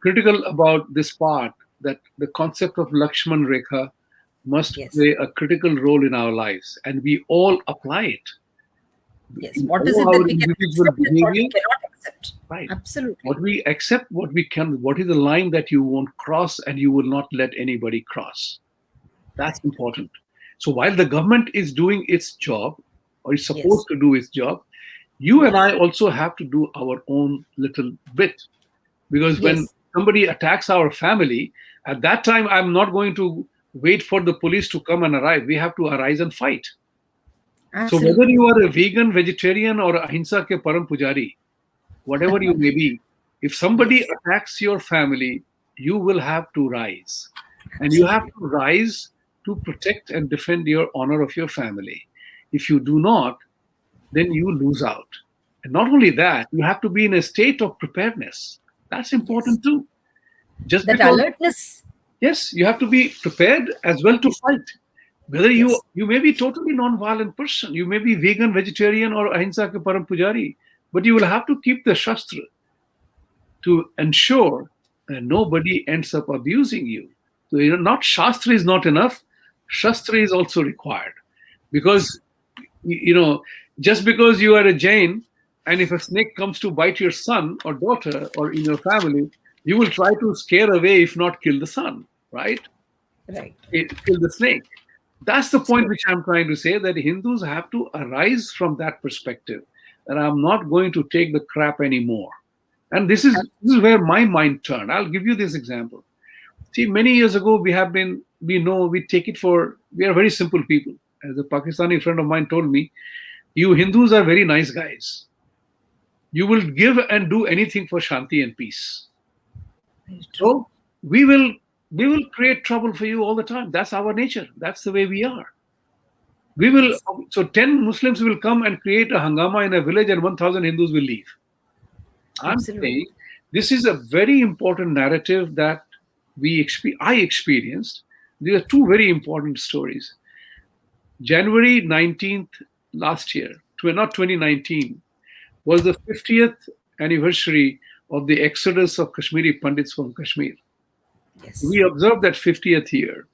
critical about this part, that the concept of Lakshman Rekha must yes, play a critical role in our lives, and we all apply it yes. in What is it all that our we can individual accept and what we behavior. cannot accept? Right. What Absolutely. we accept, what we can, what is the line that you won't cross and you will not let anybody cross. That's Right. important. So while the government is doing its job, or is Yes, supposed to do its job, you and yes, I also have to do our own little bit. Because when yes, somebody attacks our family, at that time, I'm not going to wait for the police to come and arrive. We have to arise and fight. So whether absolutely. you are a vegan, vegetarian, or ahimsa ke param pujari, whatever you may be, if somebody Yes, attacks your family, you will have to rise. And you have absolutely. to rise to protect and defend your honor of your family. If you do not, then you lose out. And not only that, you have to be in a state of preparedness. That's Yes. important too. Just That because, alertness. yes, you have to be prepared as well to Yes, fight. Whether you yes, you may be totally non-violent person, you may be vegan, vegetarian, or ahimsa ke param pujari, but you will have to keep the shastra to ensure that nobody ends up abusing you. So, not Shastra is not enough, Shastra is also required. Because, just because you are a Jain, and if a snake comes to bite your son or daughter or in your family, you will try to scare away, if not kill the son, right? right. Kill the snake. That's the point Absolutely. which I'm trying to say, that Hindus have to arise from that perspective, that I'm not going to take the crap anymore. And this is where my mind turned. I'll give you this example. See, many years ago, we take it for, we are very simple people. As a Pakistani friend of mine told me, you Hindus are very nice guys. You will give and do anything for Shanti and peace. Very true. So we will create trouble for you all the time. That's our nature. That's the way we are. We will, Yes, so 10 Muslims will come and create a hangama in a village, and 1,000 Hindus will leave. I'm absolutely. saying this is a very important narrative that I experienced. There are two very important stories. January 19th last year, not 2019, was the 50th anniversary of the exodus of Kashmiri Pandits from Kashmir. Yes, We observed that 50th year.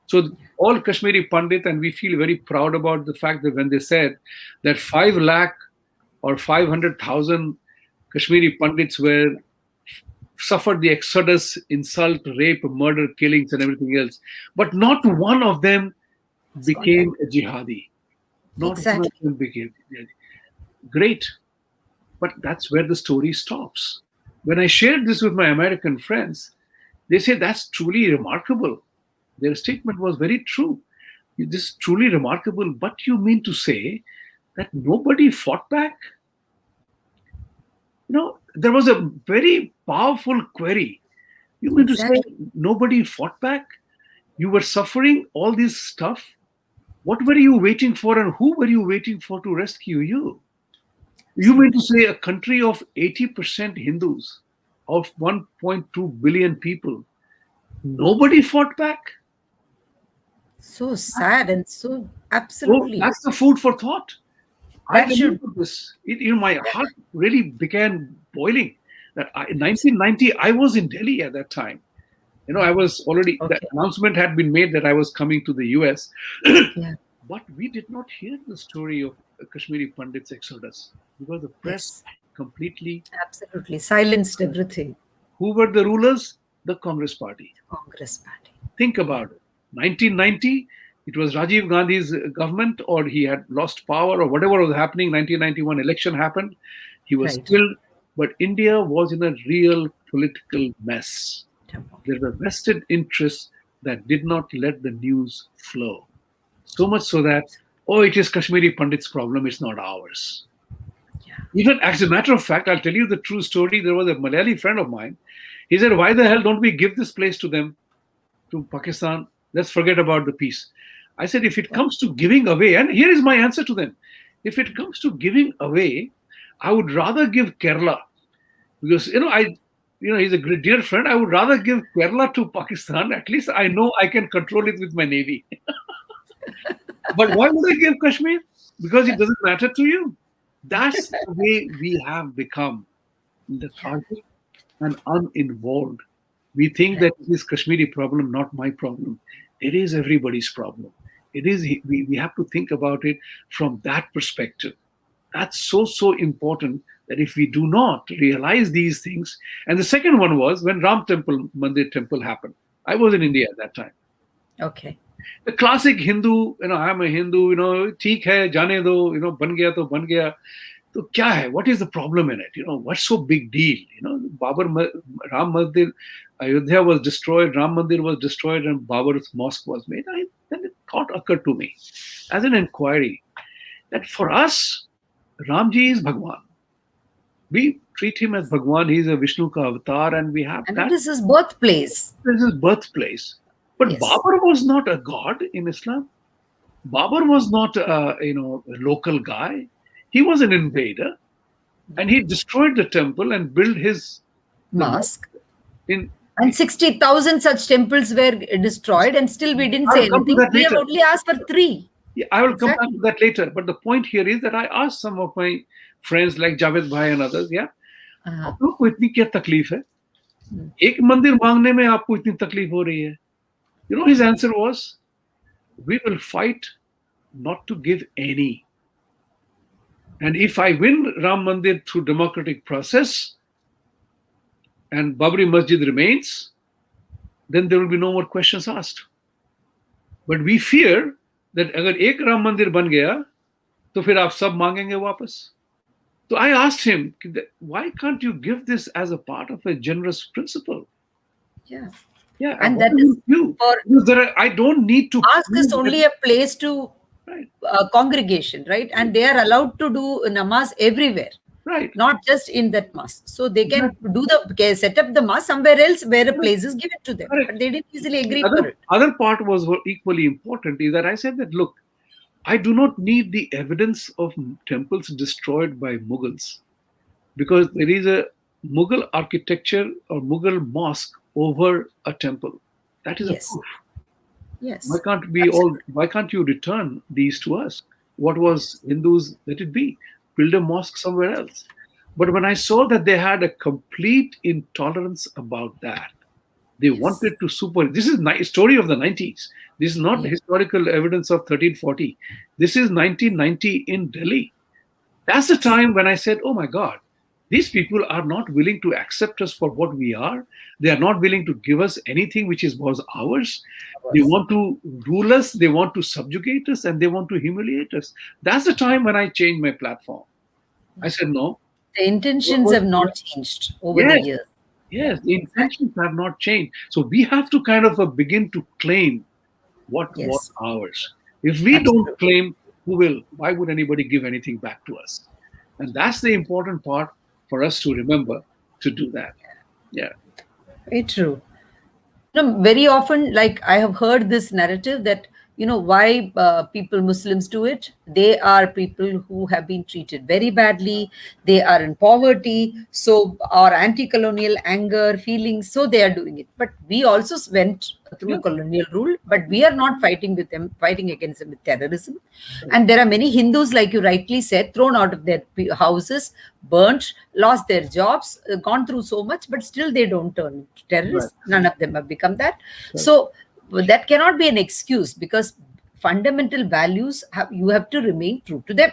So all Kashmiri Pandit, and we feel very proud about the fact that when they said that 5 lakh or 500,000 Kashmiri Pandits were suffered the exodus, insult, rape, murder, killings, and everything else. But not one of them It's became contact. a jihadi. Not one of Exactly. them became great. But that's where the story stops. When I shared this with my American friends, they say that's truly remarkable. Their statement was very true. This is truly remarkable. But you mean to say that nobody fought back? There was a very powerful query. You mean to say Exactly. nobody fought back? You were suffering all this stuff. What were you waiting for, and who were you waiting for to rescue you? You mean to Absolutely. say a country of 80% Hindus, of 1.2 billion people, nobody fought back? So sad and so So absolutely. that's the food for thought. I That should. remember this. My heart really began boiling. That in 1990, I was in Delhi at that time. I was already, the Okay. announcement had been made that I was coming to the US, Yeah. but we did not hear the story of Kashmiri Pandits' exodus because the press Yes. completely. Absolutely. Silenced everything. Who were the rulers? The Congress Party. Congress Party. Think Yeah. about it. 1990, it was Rajiv Gandhi's government, or he had lost power, or whatever was happening. 1991 election happened. He was Right. killed, but India was in a real political mess. Temple. There were vested interests that did not let the news flow. So much so that, oh, it is Kashmiri Pandit's problem, it's not ours. Yeah. Even as a matter of fact, I'll tell you the true story. There was a Malayali friend of mine. He said, why the hell don't we give this place to them, to Pakistan? Let's forget about the peace. I said, if it Yeah. comes to giving away, and here is my answer to them, if it comes to giving away, I would rather give Kerala, because he's a great dear friend. I would rather give Kerala to Pakistan. At least I know I can control it with my navy. But why would I give Kashmir? Because it doesn't matter to you. That's the way we have become, Yeah. lethargic and uninvolved. We think Right. that it is Kashmiri problem, not my problem. It is everybody's problem. It is. We have to think about it from that perspective. That's so important that if we do not realize these things, and the second one was when Mandir temple happened. I was in India at that time. Okay. The classic Hindu, I'm a Hindu, ठीक है, जाने दो, बन गया तो बन गया. तो क्या है? What is the problem in it? What's so big deal? Ram Mandir, Ayodhya was destroyed, Ram Mandir was destroyed, and Babur's mosque was made. Then a thought occurred to me as an inquiry that for us, Ramji is Bhagwan. We treat him as Bhagwan. He's a Vishnu ka avatar, and we have And that. it is his birthplace. This is his birthplace. But Yes. Babur was not a god in Islam. Babur was not a local guy. He was an invader, and he destroyed the temple and built the mosque Mosque. in. And 60,000 such temples were destroyed, and still we didn't I say will come to anything. that We have later. only asked for three. Yeah, I will come back Exactly. to that later. But the point here is that I asked some of my friends like Javed Bhai and others, yeah, Uh-huh. आप लोग को इतनी क्या तकलीफ है? एक मंदिर मांगने में आपको इतनी तकलीफ हो रही है? His answer was, we will fight not to give any. And if I win Ram Mandir through democratic process and Babri Masjid remains, then there will be no more questions asked. But we fear that अगर एक राम मंदिर बन गया तो फिर आप सब मांगेंगे वापस. So I asked him, why can't you give this as a part of a generous principle? Yeah. Yeah, And what that do is you do? for Because I don't need to mosque is prove only that- a place to right, congregation, right? And they are allowed to do namaz everywhere, right. not just in that mosque. So they can Exactly. set up the mosque somewhere else where a place is given to them. Correct. But they didn't easily agree The for it. other part was equally important is that I said that, look, I do not need the evidence of temples destroyed by Mughals, because there is a Mughal architecture or Mughal mosque over a temple. That is a Yes. proof. Yes. Why can't you return these to us? What was Hindus, let it be. Build a mosque somewhere else. But when I saw that they had a complete intolerance about that, they wanted to this is story of the 90s. This is not Yeah. historical evidence of 1340. This is 1990 in Delhi. That's the time when I said, oh my God, These people are not willing to accept us for what we are. They are not willing to give us anything which was ours. They Ours. want to rule us, they want to subjugate us, and they want to humiliate us. That's the time when I changed my platform. I said, no. The intentions have not changed over the Yes, years. Yeah, yes, the exactly. intentions have not changed. So we have to kind of begin to claim what was Yes, ours. If we don't absolutely. claim, who will? Why would anybody give anything back to us? And that's the important part for us to remember to do that. Yeah. Very true. Very often, like I have heard this narrative that, why people, Muslims do it. They are people who have been treated very badly. They are in poverty. So, our anti colonial anger, feelings, so they are doing it. But we also went through Yeah. colonial rule, but we are not fighting with them, fighting against them with terrorism. And there are many Hindus, like you rightly said, thrown out of their houses, burnt, lost their jobs, gone through so much, but still they don't turn to Right. terrorists. None of them have become that. Right. So that cannot be an excuse, because fundamental values you have to remain true to them.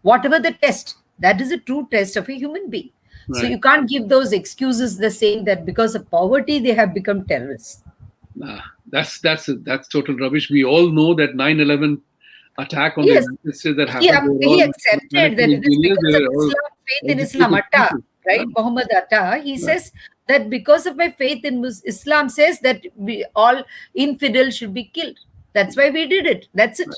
Whatever the test, that is a true test of a human being. So Right. you can't give those excuses, the saying that because of poverty they have become terrorists. Nah, that's total rubbish. We all know that 9/11 attack on the Yes, United States that he happened. They were he all accepted mechanical that it is engineers. They because of were all Islam, faith in Islam. educated Atta, people. right? Right. Muhammad Atta, he Right. says that because of my faith in Islam, says that we all infidels should be killed. That's why we did it. That's it. Right.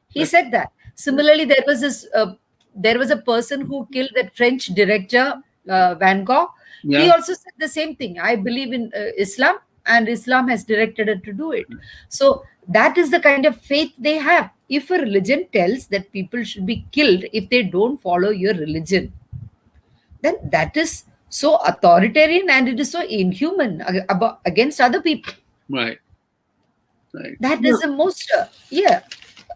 He Right. said that. Similarly, there was a person who killed that French director Van Gogh. He Yeah. also said the same thing. I believe in Islam, and Islam has directed her to do it. So that is the kind of faith they have. If a religion tells that people should be killed if they don't follow your religion, then that is so authoritarian and it is so inhuman against other people. Right. Right. That Yeah. is the most, yeah.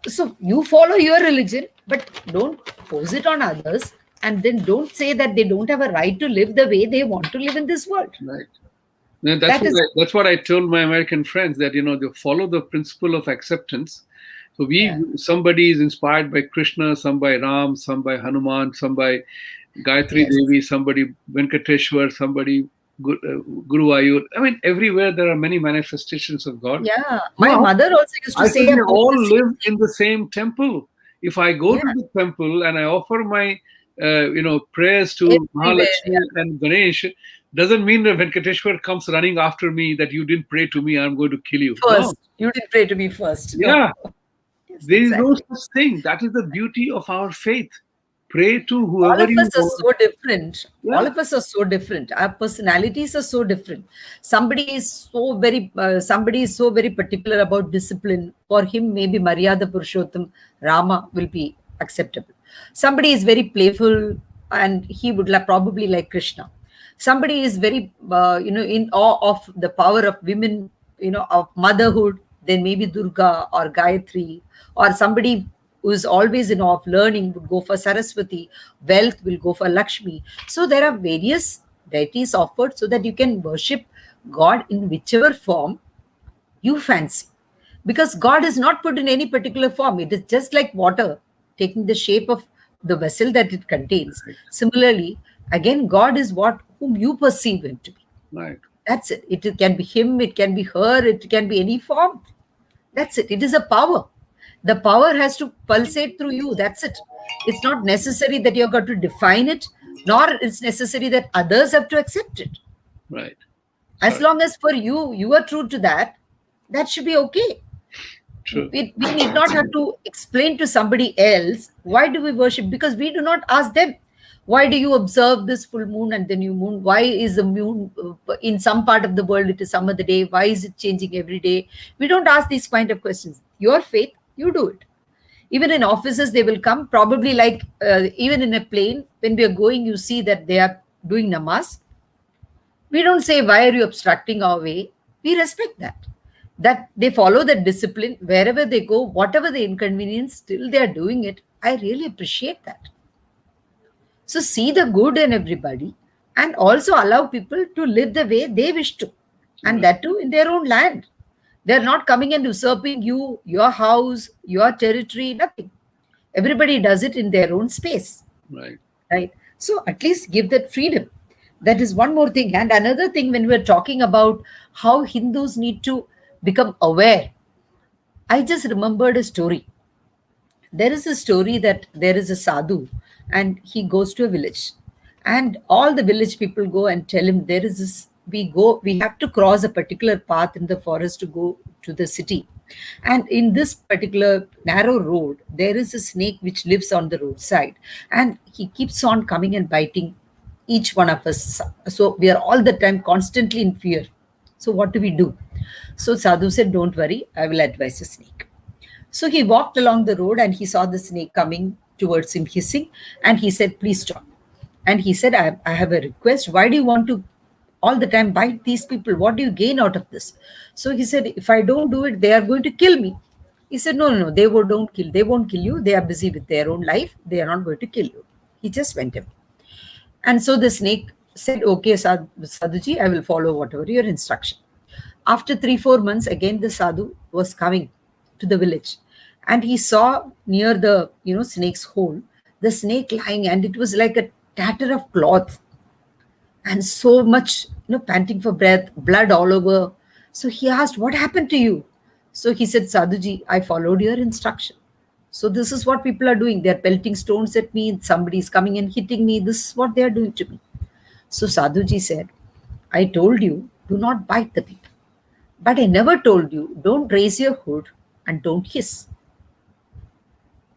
So you follow your religion, but don't force it on others. And then don't say that they don't have a right to live the way they want to live in this world. Right. Yeah, That is, that's what I told my American friends, that they follow the principle of acceptance. So yeah, somebody is inspired by Krishna, some by Ram, some by Hanuman, some by Gayatri yes. Devi, somebody Venkateshwar, somebody Guru Ayur. I mean, everywhere there are many manifestations of God. Yeah. My But mother also used to I say said they about all the same live thing. in the same temple. If I go Yeah. to the temple and I offer my, prayers to Everywhere. Mahalakshmi Yeah. and Ganesh, doesn't mean that Venkateshwar comes running after me that you didn't pray to me, I'm going to kill you. No. First. You didn't pray to me first. No. Yeah. Yes, There is no exactly. such thing. That is the beauty of our faith. Pray to All whoever of you us are want. so different. All Yeah. of us are so different. Our personalities are so different. Somebody is so very particular about discipline. For him, maybe Maryada Purushottam Rama will be acceptable. Somebody is very playful, and he would probably like Krishna. Somebody is very, in awe of the power of women, of motherhood. Then maybe Durga or Gayatri, or somebody who is always in awe of learning would go for Saraswati, wealth will go for Lakshmi. So there are various deities offered so that you can worship God in whichever form you fancy. Because God is not put in any particular form. It is just like water taking the shape of the vessel that it contains. Similarly, again, God is what whom you perceive him to be. Right. That's it. It can be him, it can be her, it can be any form. That's it. It is a power. The power has to pulsate through you. That's it. It's not necessary that you've got to define it, nor it's necessary that others have to accept it. Right. As Correct. long as for you, you are true to that, that should be okay. True. We need not have to explain to somebody else why do we worship, because we do not ask them why do you observe this full moon and the new moon, why is the moon in some part of the world it is some other day, why is it changing every day. We don't ask these kind of questions. Your faith, you do it. Even in offices they will come, probably like even in a plane when we are going, you see that they are doing namaz. We don't say, why are you obstructing our way? We respect that they follow the discipline wherever they go, whatever the inconvenience, still they are doing it. I really appreciate that. So see the good in everybody, and also allow people to live the way they wish to, and Right. that too in their own land. They're not coming and usurping you, your house, your territory, nothing. Everybody does it in their own space, Right. right? So at least give that freedom. That is one more thing. And another thing, when we're talking about how Hindus need to become aware, I just remembered a story. There is a story that there is a sadhu and he goes to a village, and all the village people go and tell him there is this, we have to cross a particular path in the forest to go to the city, and in this particular narrow road there is a snake which lives on the roadside, and he keeps on coming and biting each one of us, so we are all the time constantly in fear. So what do we do? So sadhu said, don't worry, I will advise a snake. So he walked along the road and he saw the snake coming towards him, hissing, and he said, please stop. And he said, I have a request. Why do you want to all the time bite these people? What do you gain out of this? So he said, if I don't do it, they are going to kill me. He said, no, no, no, they won't kill you. They are busy with their own life. They are not going to kill you. He just went away. And so the snake said, okay, Sadhuji, I will follow whatever your instruction. After 3-4 months, again the sadhu was coming to the village, and he saw near the snake's hole the snake lying, and it was like a tatter of cloth, and so much panting for breath, blood all over. So he asked, what happened to you? So he said, Sadhuji, I followed your instruction. So this is what people are doing. They're pelting stones at me. Somebody is coming and hitting me. This is what they are doing to me. So Sadhuji said, I told you, do not bite the people. But I never told you, don't raise your hood and don't hiss.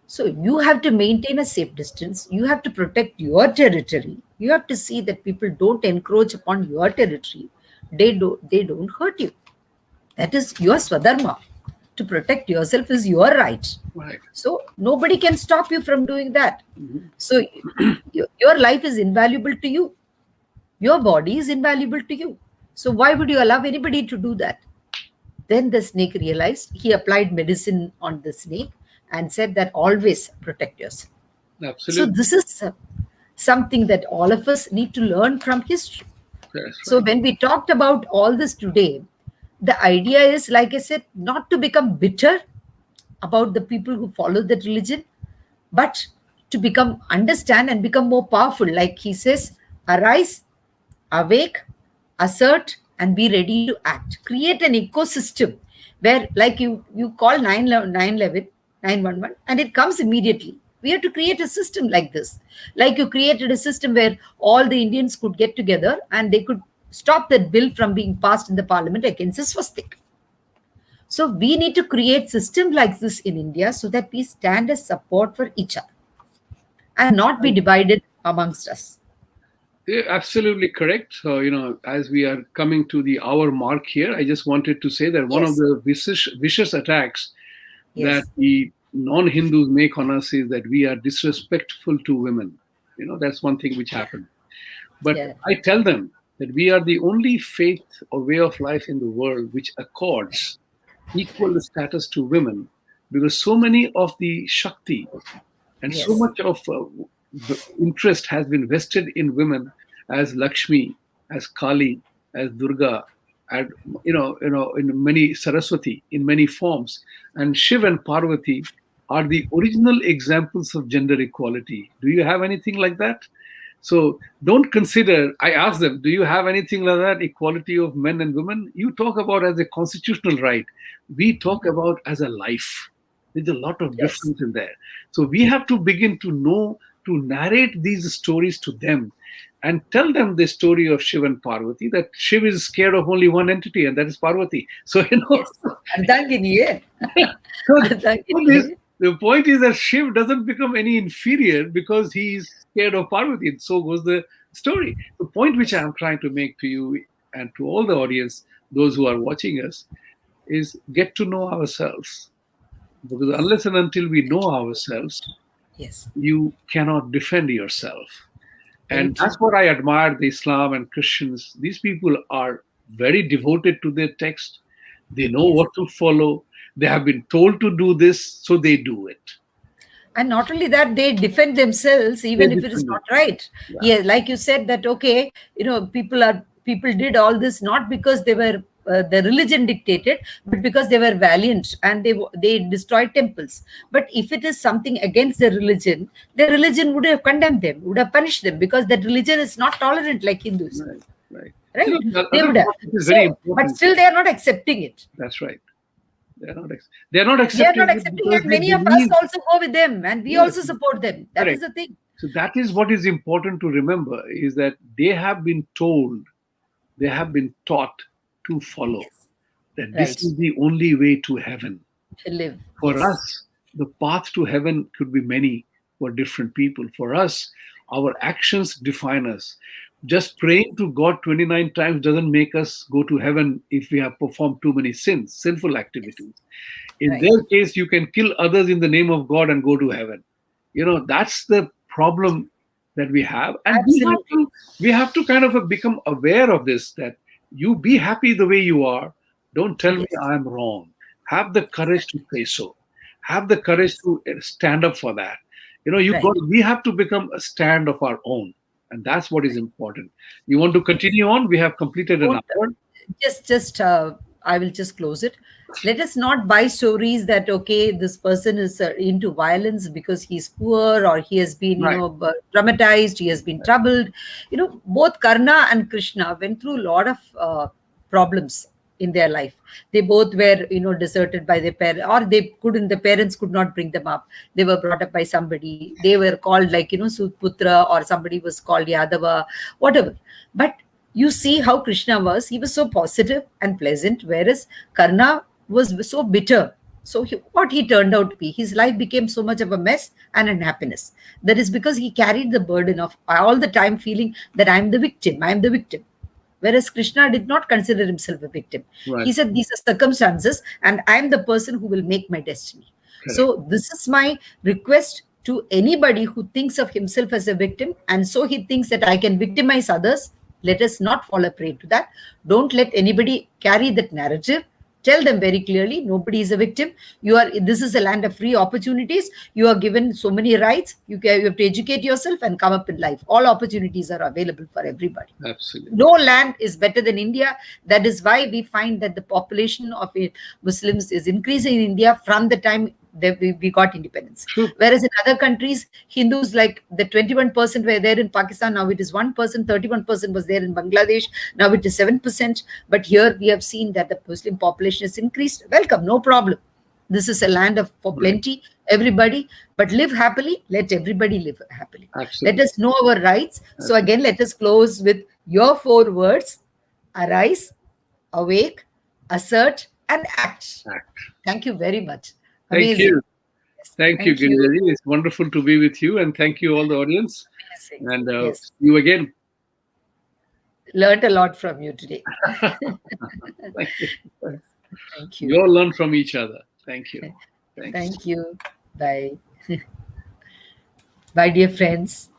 So you have to maintain a safe distance. You have to protect your territory. You have to see that people don't encroach upon your territory. They don't hurt you. That is your swadharma. To protect yourself is your right. Right. So nobody can stop you from doing that. Mhm. So your life is invaluable to you. Your body is invaluable to you. So why would you allow anybody to do that? Then the snake realized, he applied medicine on the snake and said that always protect yourself. So Absolutely. this is something that all of us need to learn from history. That's So right. when we talked about all this today, the idea is, like I said, not to become bitter about the people who follow that religion, but to become understand and become more powerful. Like he says, arise, awake, assert, and be ready to act. Create an ecosystem where, like you call 911, 911, and it comes immediately. We have to create a system like this. Like you created a system where all the Indians could get together and they could stop that bill from being passed in the parliament against the swastika. So we need to create system like this in India so that we stand as support for each other and not be divided amongst us. Yeah, absolutely correct. So, as we are coming to the hour mark here, I just wanted to say that one of Yes. the vicious attacks that Yes. the non-Hindus make on us is that we are disrespectful to women. That's one thing which happened. But Yeah. I tell them that we are the only faith or way of life in the world which accords equal status to women, because so many of the Shakti and so Yes. much of interest has been vested in women as Lakshmi, as Kali, as Durga, and in many Saraswati, in many forms, and Shiv and Parvati are the original examples of gender equality. Do you have anything like that? So don't consider, I ask them, do you have anything like that, equality of men and women? You talk about as a constitutional right. We talk about as a life. There's a lot of Yes. difference in there. So we have to begin to know, to narrate these stories to them and tell them the story of Shiv and Parvati, that Shiv is scared of only one entity, and that is Parvati. So, Yes. Ardhanginiye. so Ardhanginiye. the point is that Shiv doesn't become any inferior because he is scared of Parvati, and so goes the story. The point which I Yes. am trying to make to you and to all the audience, those who are watching us, is get to know ourselves. Because Yes. unless and until we know ourselves, Yes. you cannot defend yourself. Very And that's true. what I admire the Islam and Christians. These people are very devoted to their text. They know Yes. what to follow. They have been told to do this, so they do it. And not only that, they defend themselves They even if it is defend not it. right. Yeah. Yeah, like you said that, okay, people did all this not because they were the religion dictated, but because they were valiant and they destroyed temples. But if it is something against the religion would have condemned them, would have punished them, because that religion is not tolerant like Hinduism, Right. Right. right? The They other would have. point which is very So, but important. still, they are not accepting it. That's right. They're not They are accepting not it accepting, because and they many of us believe. also go with them, and we Yes. also support them. That is Correct. the thing. So that is what is important to remember, is that they have been told, they have been taught to follow, Yes. that this Right. is the only way to heaven. To live. For Yes. us, the path to heaven could be many for different people. For us, our actions define us. Just praying to God 29 times doesn't make us go to heaven if we have performed too many sins, sinful Yes. activities. In Right. their case, you can kill others in the name of God and go to heaven. That's the problem that we have. And Absolutely. we have to kind of become aware of this, that you be happy the way you are. Don't tell me Yes. I'm wrong. Have the courage to say so. Have the courage Yes. to stand up for that. Right. We have to become a stand of our own. And that's what is important. You want to continue on? We have completed an Don't hour. just I will just close it. Let us not buy stories that, okay, this person is into violence because he's poor, or he has been, Right. traumatized, he has been troubled. Both Karna and Krishna went through a lot of problems in their life. They both were, deserted by their parents, or the parents could not bring them up. They were brought up by somebody. They were called, like, Sutputra, or somebody was called Yadava, whatever. But you see how Krishna was. He was so positive and pleasant, whereas Karna was so bitter. So what he turned out to be, his life became so much of a mess and unhappiness. That is because he carried the burden of all the time feeling that I am the victim, I am the victim. Whereas Krishna did not consider himself a victim. Right. He said, these are circumstances, and I am the person who will make my destiny. Correct. So, this is my request to anybody who thinks of himself as a victim, and so he thinks that I can victimize others. Let us not fall a prey to that. Don't let anybody carry that narrative. Tell them very clearly, nobody is a victim. This is a land of free opportunities. You are given so many rights. You have to educate yourself and come up in life. All opportunities are available for everybody. Absolutely. No land is better than India. That is why we find that the population of Muslims is increasing in India from the time that we got independence. True. Whereas in other countries, Hindus, like the 21% were there in Pakistan, now it is 1%, 31% was there in Bangladesh, now it is 7%. But here we have seen that the Muslim population has increased. Welcome, no problem. This is a land for plenty, everybody, but live happily. Let everybody live happily. Absolutely. Let us know our rights. So again, let us close with your 4 words: arise, awake, assert, and act. Thank you very much. Thank Amazing. you. Yes. Thank you, Girijaa. It's wonderful to be with you, and thank you all the audience. Amazing. And Yes. see you again. Learned a lot from you today. Thank you. Thank you. We all learn from each other. Thank you. Thank you. Bye. Bye, dear friends.